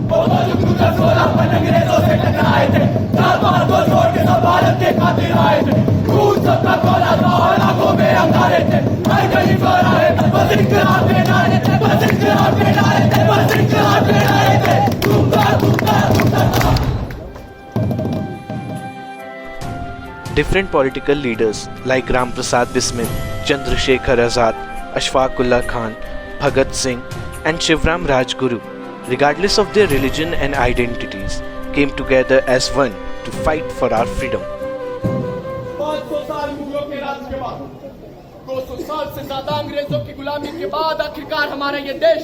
वो मजबूर 16 पर अंग्रेजों से टकराए थे, लाल बहादुर छोड़ के सब भारत के खातिर आए थे। खून सबका खोला था और आंखों में अंगारे थे, हर गली चौराहे पर बस इंकलाब के नारे थे, बस इंकलाब के नारे थे, बस इंकलाब के नारे थे। दूंगा दूंगा दूंगा। Different political leaders like Ram Prasad Bismil, Chandrasekhar Azad, Ashfaq Ullah Khan, Bhagat Singh and Shivram Rajguru, regardless of their religion and identities, came together as one to fight for our freedom. 500 साल मुगलों के राज के बाद, 200 साल से ज्यादा अंग्रेजों की गुलामी के बाद आखिरकार हमारा ये देश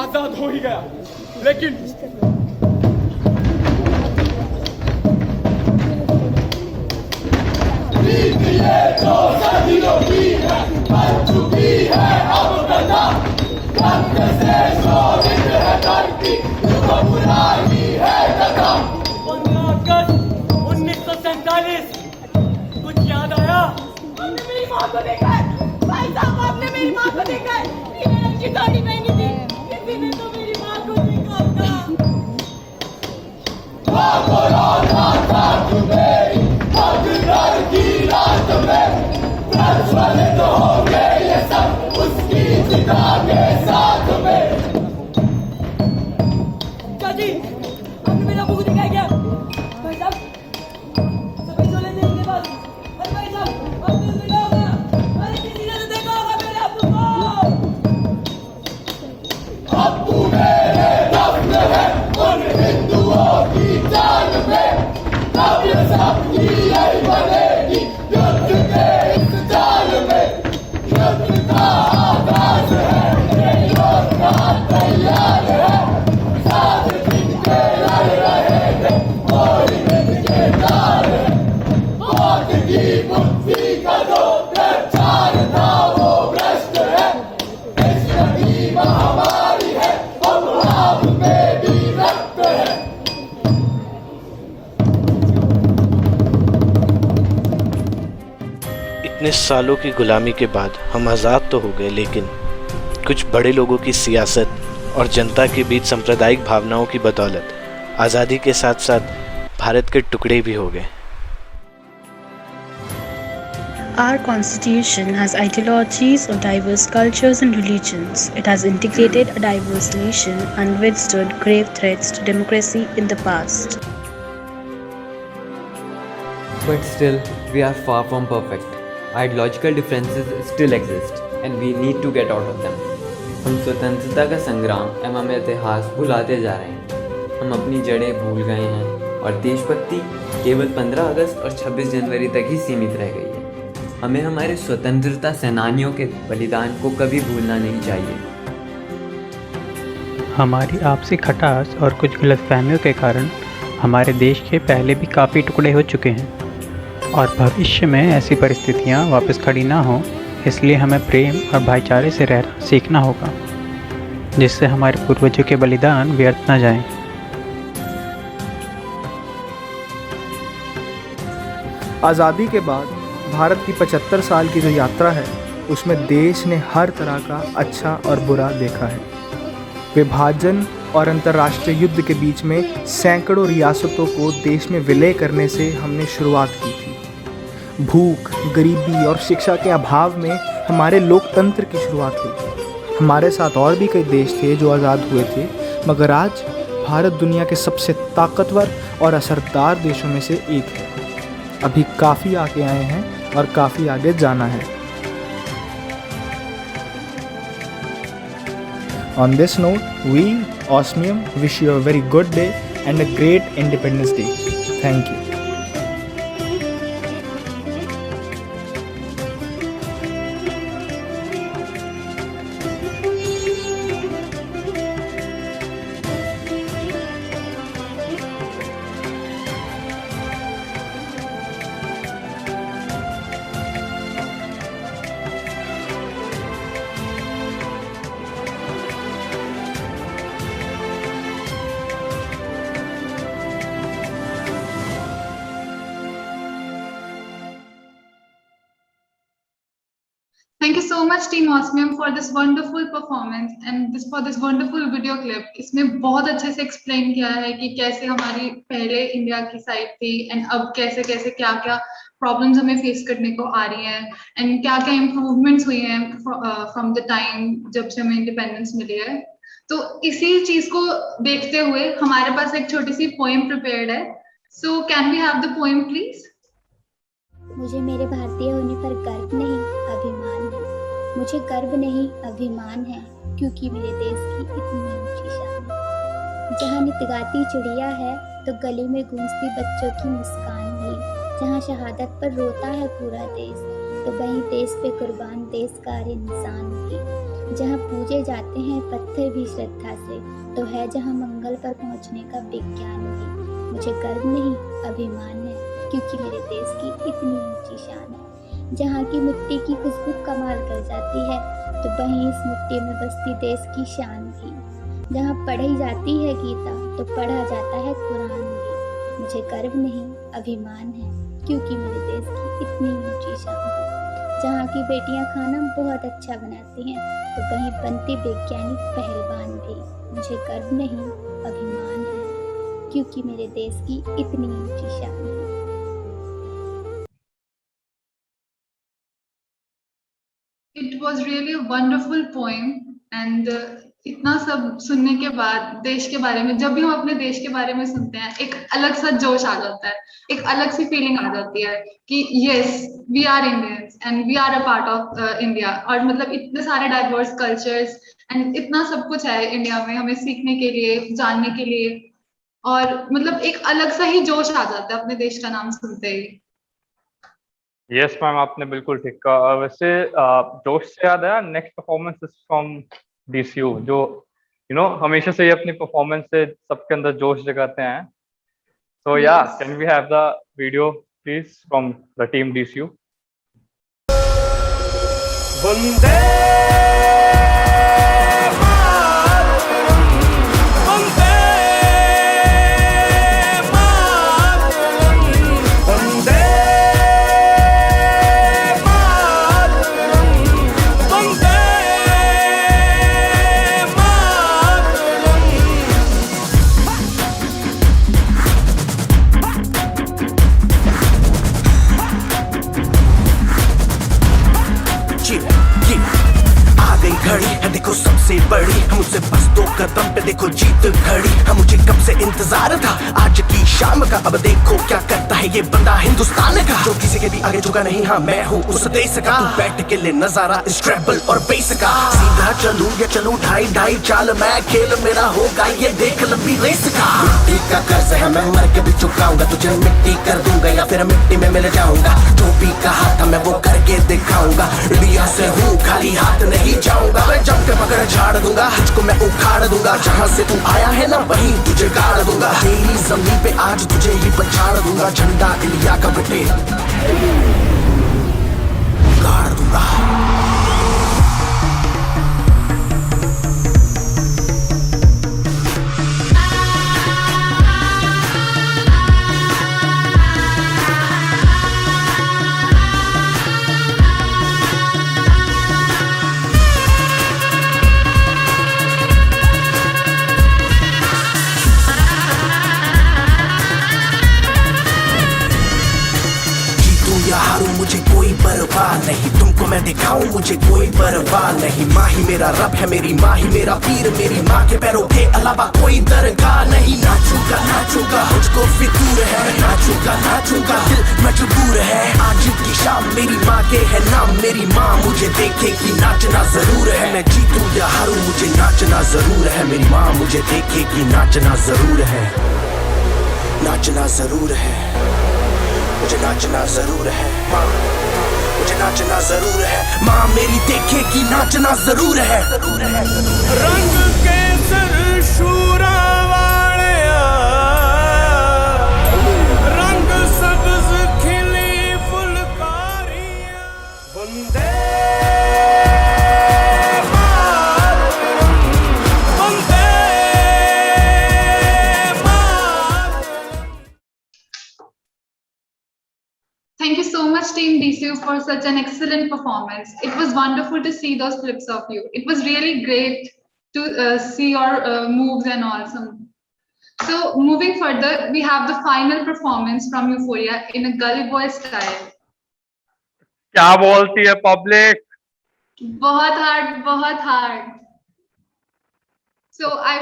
आजाद हो ही गया। लेकिन ये तो सदियों की है, बन चुकी है अब बता। वक्त से शोभित है धरती, युग पुरानी है कथा। 15 अगस्त 1947, कुछ याद आया? आपने मेरी माँ को देखा है, भाई साहब आपने मेरी माँ को देखा है, ये रंग की साड़ी पहनी थी, किसी ने तो मेरी माँ को देखा था। कोरोना था तुम्हें अब घर की रात में, प्रज्वलित होंगे ये सब उसकी चिता के साथ में। चाची, आपने मेरा मुंह दिखाया क्या? भाई साहब, सफेद चोले थे इनके पास। अरे भाई साहब, आपने उसे देखा होगा? अरे किसी ने तो देखा होगा मेरे अब्बू को। अब्बू मेरे दफ्न है उन हिंदुओं की जान में, अब ये सब की यही बनेगी युद्ध के इस जाल में। युद्ध का आगाज है, ये योद्धा तैयार है, साथ जिनके लड़ रहे थे कोई मिलके तार है। मौत की मुट्ठी का जो प्रचार था वो भ्रष्ट है, इस नदी महामारी है, अब आप में भी रक्त है। इतने सालों की गुलामी के बाद हम आज़ाद तो हो गए, लेकिन कुछ बड़े लोगों की सियासत और जनता के बीच सांप्रदायिक भावनाओं की बदौलत आज़ादी के साथ साथ भारत के टुकड़े भी हो गए। Our constitution has ideologies of diverse cultures and religions. It has integrated a diverse nation and withstood grave threats to democracy in the past. But still, we are far from perfect. Ideological differences still exist and we need to get out of them. हम स्वतंत्रता का संग्राम एवं इतिहास भुलाते जा रहे हैं। हम अपनी जड़ें भूल गए हैं और देशभक्ति केवल 15 अगस्त और 26 जनवरी तक ही सीमित रह गई है। हमें हमारे स्वतंत्रता सेनानियों के बलिदान को कभी भूलना नहीं चाहिए। हमारी आपसी खटास और कुछ गलतफहमियों के कारण हमारे देश के पहले भी काफ़ी टुकड़े हो चुके हैं और भविष्य में ऐसी परिस्थितियां वापस खड़ी ना हो, इसलिए हमें प्रेम और भाईचारे से रहना सीखना होगा, जिससे हमारे पूर्वजों के बलिदान व्यर्थ न जाएं। आज़ादी के बाद भारत की 75 साल की जो यात्रा है, उसमें देश ने हर तरह का अच्छा और बुरा देखा है। विभाजन और अंतर्राष्ट्रीय युद्ध के बीच में सैकड़ों रियासतों को देश में विलय करने से हमने शुरुआत की थी। भूख, गरीबी और शिक्षा के अभाव में हमारे लोकतंत्र की शुरुआत हुई। हमारे साथ और भी कई देश थे जो आज़ाद हुए थे, मगर आज भारत दुनिया के सबसे ताकतवर और असरदार देशों में से एक है। अभी काफ़ी आगे आए हैं और काफ़ी आगे जाना है। On this note, we, Osmium, wish you a very good day and a great Independence Day. Thank you. so much Team Osmium for this wonderful performance and for this wonderful video clip. इसमें बहुत अच्छे से explain किया है कि कैसे हमारी पहले इंडिया की साइड थी and अब कैसे कैसे क्या क्या प्रॉब्लम्स हमें फेस करने को आ रही हैं एंड क्या क्या इम्प्रूवमेंट्स हुई हैं फ्रॉम द टाइम जब से हमें इंडिपेंडेंस मिली है। तो इसी चीज को देखते हुए हमारे पास एक छोटी सी पोएम प्रिपेयर्ड है। So can we have the poem please? मुझे मेरे भारतीय होने पर गर्व नहीं अभिमान है, मुझे गर्व नहीं अभिमान है, क्योंकि मेरे देश की इतनी ऊंची शान है। जहाँ नित गाती चिड़िया है तो गली में गूंजती बच्चों की मुस्कान भी, जहाँ शहादत पर रोता है पूरा देश तो वहीं देश पे कुर्बान देशकार इंसान भी। जहाँ पूजे जाते हैं पत्थर भी श्रद्धा से तो है जहाँ मंगल पर पहुँचने का विज्ञान भी। मुझे गर्व नहीं अभिमान है, क्योंकि मेरे देश की इतनी ऊंची शान है। जहाँ की मिट्टी की खुशबू कमाल कर जाती है तो वहीं इस मिट्टी में बसती देश की शान भी। जहाँ पढ़ी जाती है गीता तो पढ़ा जाता है कुरान भी। मुझे गर्व नहीं अभिमान है, क्योंकि मेरे देश की इतनी ऊंची शान है। जहाँ की बेटियाँ खाना बहुत अच्छा बनाती हैं तो वहीं बनती वैज्ञानिक पहलवान भी। मुझे गर्व नहीं अभिमान है, क्योंकि मेरे देश की इतनी ऊंची शान है। It was really a wonderful poem and इतना सब सुनने के बाद देश के बारे में, जब भी हम अपने देश के बारे में सुनते हैं एक अलग सा जोश आ जाता है, एक अलग सी फीलिंग आ जाती है कि yes we are Indians and we are a part of India. और मतलब इतने सारे डाइवर्स कल्चर्स एंड इतना सब कुछ है इंडिया में हमें सीखने के लिए, जानने के लिए, और मतलब एक अलग सा ही जोश आ जाता है अपने देश का नाम सुनते ही। यस मैम, आपने बिल्कुल ठीक कहा। वैसे जोश से याद आया, next performance is from DCU, जो हमेशा से ही अपनी परफॉर्मेंस से सबके अंदर जोश जगाते हैं। So yeah, can we have the video please from the team DCU? वंदे देखो सबसे बड़ी हमसे बस 2 कदम पे देखो जीत खड़ी। हम मुझे कब से इंतजार था आज की शाम का, अब देखो क्या करता है ये बंदा हिंदुस्तान का, जो किसी के भी आगे झुका नहीं। हाँ मैं हूँ उस देश का, तू बैठ के ले नजारा इस ट्रैवल और बेस का। सीधा चलूं या चलूं ढाई चाल, मैं खेल मेरा होगा ये देख लंबी रेस का। मिट्टी का कर्ज है मैं मर के भी चुकाऊंगा, तुझे मिट्टी कर दूंगा या फिर मिट्टी में मिल जाऊंगा। जो भी कहा था मैं वो करके दिखाऊंगा, इंडिया से हूँ खाली हाथ नहीं जाऊंगा। मैं जब के पकड़ झाड़ दूंगा, तुझको मैं उखाड़ दूंगा। जहाँ से तू आया है ना वहीं तुझे गाड़ दूंगा। तेरी जमीन पे आज तुझे ही पछाड़ दूंगा, झंडा इंडिया का बेटे गाड़ दूंगा। मुझे कोई परवाह नहीं, तुमको मैं दिखाऊं मुझे कोई परवाह नहीं। माँ ही मेरा रब है, मेरी माँ ही मेरा पीर, मेरी माँ के पैरों के अलावा कोई दरगाह नहीं। नाचूंगा मुझको फितूर है, नाचूंगा दिल मजबूर है। आज की शाम मेरी माँ के है नाम, मेरी माँ मुझे देखेगी नाचना जरूर है। मैं जीतूं या हारूं मुझे नाचना जरूर है, मेरी माँ मुझे देखेगी नाचना जरूर है, नाचना जरूर है, मुझे नाचना जरूर है। माँ मुझे नाचना जरूर है, माँ मेरी देखेगी नाचना जरूर है। रंग केसर शूरा वालिया, रंग सब्ज खिली फुलकारियां, वंदे Thank you so so much, Team DCU, for such an excellent performance. It was wonderful to see those clips of you. It was really great to see your moves and all. So moving further, we have the final performance from Euphoria in a Gully Boy style. क्या बोलती है public? बहुत hard, बहुत hard. So I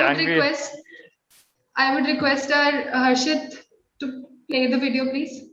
would request our Harshit to play the video, please.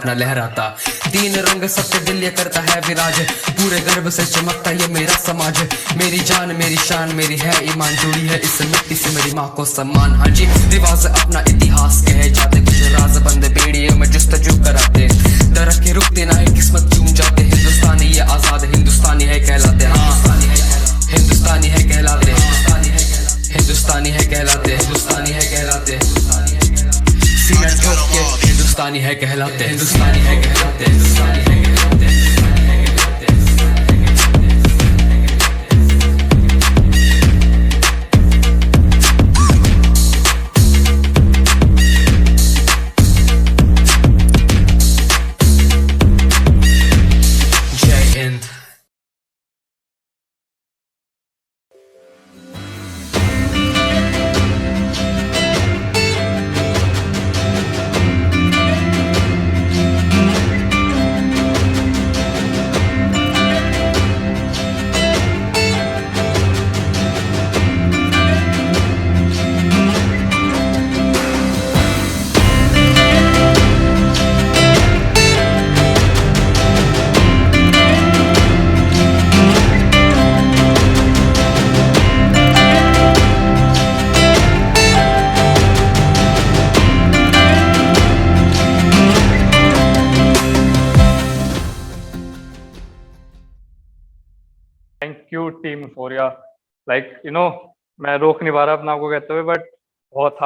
अपना लहराता तीन रंग सबके दिल ये करता है विराज पूरे गर्व से चमकता ये मेरा समाज मेरी जान मेरी शान मेरी है ईमान जुड़ी है इस मिट्टी से मेरी माँ को सम्मान हाँ जी रिवाज अपना इतिहास कहे जाते कुछ राज बंद बेड़ियों में जुस्तजू कराते दरक के रुकते ना है किस्मत चूम जाते हिंदुस्तानी ये आजाद हिंदुस्तानी है कहलाते हाँ हिंदुस्तानी है कहलाते हिंदुस्तानी है कहलाते हिंदुस्तानी है कहलाते सीना ठोक के हिंदुस्तानी है कहलाते हिंदुस्तानी है कहलाते हिंदुस्तानी है कहलाते जय Hind thank you team euphoria like मैं रोक नहीं पा रहा अपना आपको कहते हुए बट बहुत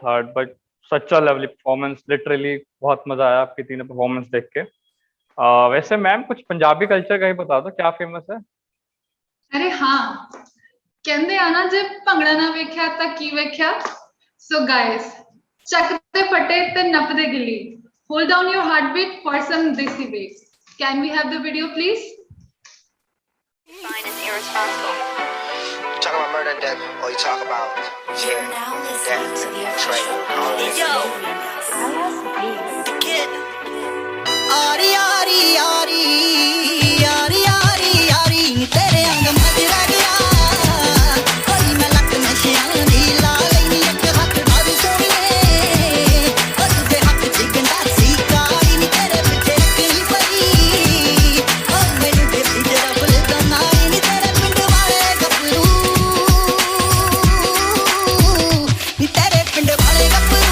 hard but such a lovely performance. Literally बहुत मजा आया आपकी तीनों performance देख के. वैसे मैम कुछ पंजाबी कल्चर का ही बता दो, क्या फेमस है? अरे हाँ, कहंदे आ ना जे भंगड़ा ना वेख्या ता की वेख्या. So guys, चकदे फटे ते नपदे गिल्ली. Hold down your heartbeat for some desi waves. Can we have the video, please? Fine is irresponsible. You talk about murder and death, or you talk about death, betrayal, all this. Yo, the kid. Ari, Ari, Ari, Ari, Ari, Ari, tere ang madra gaya. Koi main lak nashiyan di la leini ek hath dhar soniye. Aur tujhe hath di ganda sikari ni tere piche kini pari. Aur mainu de piche rafle danai ni tere pind wale gapru. Ni tere pind wale gapru.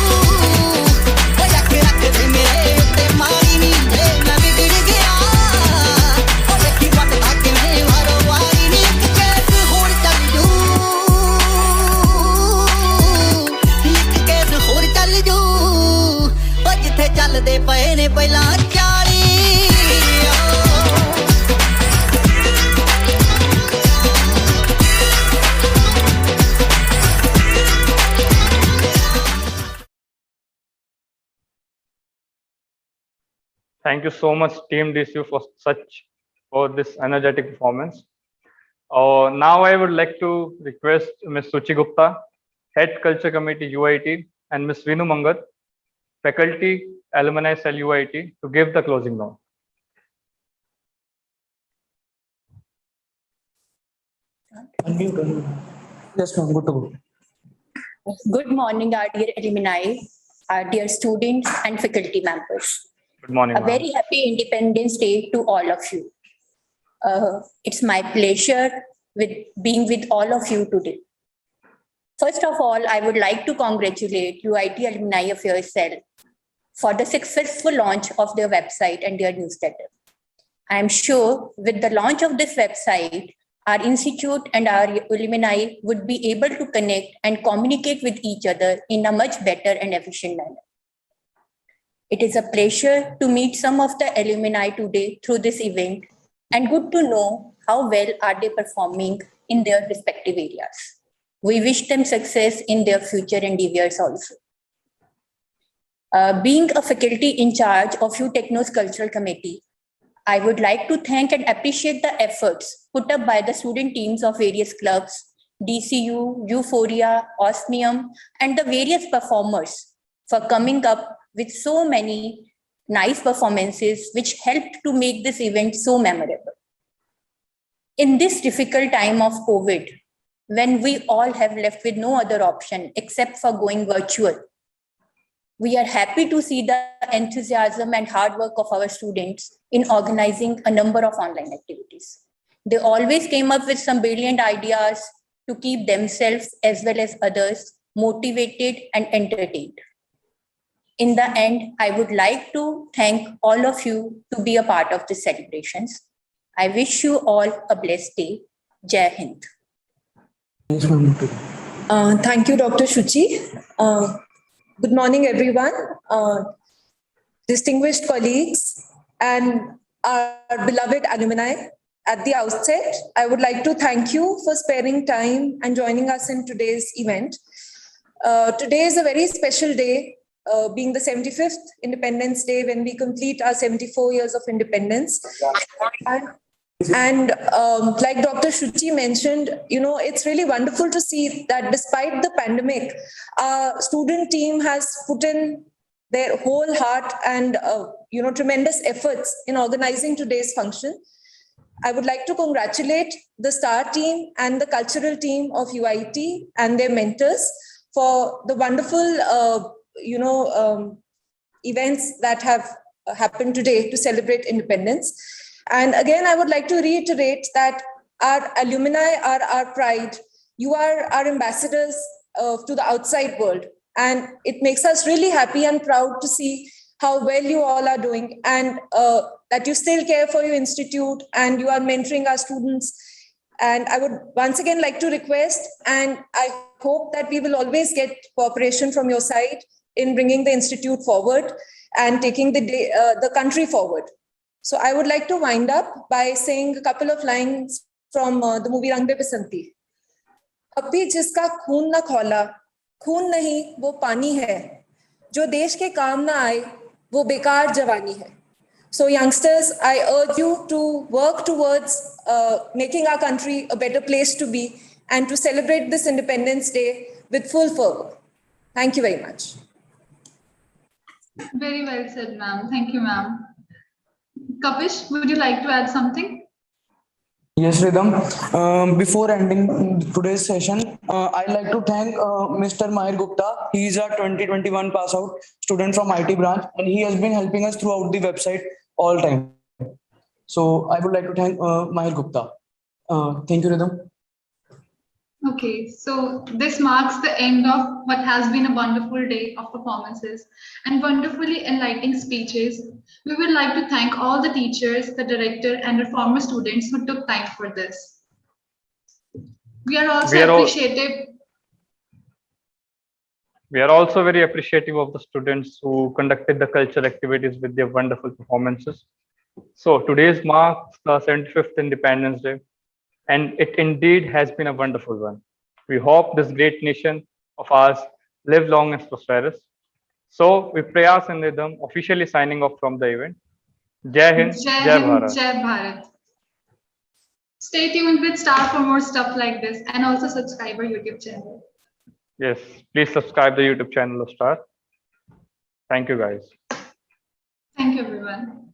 Oy rak rak de mere utte mari ni je main bigड़ gaya. Aur dekhi vat tak main waro wari ni ek kaise hor chal ju. Ek kaise hor chal ju. O jithe chalde paye ne pehla 40. Thank you so much, Team DCU, for this energetic performance. Now I would like to request Ms. Suchi Gupta, Head Culture Committee UIT, and Ms. Vinu Mangat, Faculty Alumni Cell UIT, to give the closing note. Yes, ma'am. Good to go. Good morning, our dear alumni, our dear students and faculty members. Good morning, A ma'am. very happy Independence Day to all of you. It's my pleasure with being with all of you today. First of all, I would like to congratulate UIT Alumni Affairs Cell for the successful launch of their website and their newsletter. I am sure with the launch of this website, our institute and our alumni would be able to connect and communicate with each other in a much better and efficient manner. It is a pleasure to meet some of the alumni today through this event, and good to know how well are they performing in their respective areas. We wish them success in their future endeavors also. Being a faculty in charge of UTechno's Cultural Committee, I would like to thank and appreciate the efforts put up by the student teams of various clubs, DCU, Euphoria, Osmium, and the various performers for coming up with so many nice performances which helped to make this event so memorable. In this difficult time of COVID, when we all have left with no other option except for going virtual, we are happy to see the enthusiasm and hard work of our students in organizing a number of online activities. They always came up with some brilliant ideas to keep themselves as well as others motivated and entertained. In the end, I would like to thank all of you to be a part of the celebrations. I wish you all a blessed day. Jai Hind. Thank you, Dr. Shuchi. Good morning, everyone. Distinguished colleagues and our beloved alumni. At the outset, I would like to thank you for sparing time and joining us in today's event. Today is a very special day, being the 75th Independence Day, when we complete our 74 years of independence. And like Dr. Shuchi mentioned, it's really wonderful to see that despite the pandemic, our student team has put in their whole heart and tremendous efforts in organizing today's function. I would like to congratulate the STAR team and the cultural team of UIT and their mentors for the wonderful events that have happened today to celebrate independence. And again, I would like to reiterate that our alumni are our pride. You are our ambassadors to the outside world. And it makes us really happy and proud to see how well you all are doing, and that you still care for your institute and you are mentoring our students. And I would once again like to request, and I hope that we will always get cooperation from your side, in bringing the institute forward and taking the country forward. So I would like to wind up by saying a couple of lines from the movie Rang De Basanti. अभी जिसका खून न खौला, खून नहीं वो पानी है, जो देश के काम ना आए वो बेकार जवानी है. So youngsters, I urge you to work towards making our country a better place to be and to celebrate this Independence Day with full fervor. Thank you very much. Very well said, ma'am. Thank you, ma'am. Kapish, would you like to add something? Yes, Rhythm. Before ending today's session, I'd like to thank Mr. Mahir Gupta. He is a 2021 pass out student from IT branch, and he has been helping us throughout the website all time. So I would like to thank Mahir Gupta. Thank you, Rhythm. Okay, so this marks the end of what has been a wonderful day of performances and wonderfully enlightening speeches. We would like to thank all the teachers, the director, and the former students who took time for this. We are also very appreciative of the students who conducted the cultural activities with their wonderful performances. So today's marks the 75th Independence Day, and it indeed has been a wonderful one. We hope this great nation of ours live long and prosperous. So with Prayas and Rhythm officially signing off from the event. Jai Hind, Jai Bharat. Jai Bharat. Stay tuned with Star for more stuff like this, and also subscribe our YouTube channel. Yes, please subscribe the YouTube channel of Star. Thank you, guys. Thank you, everyone.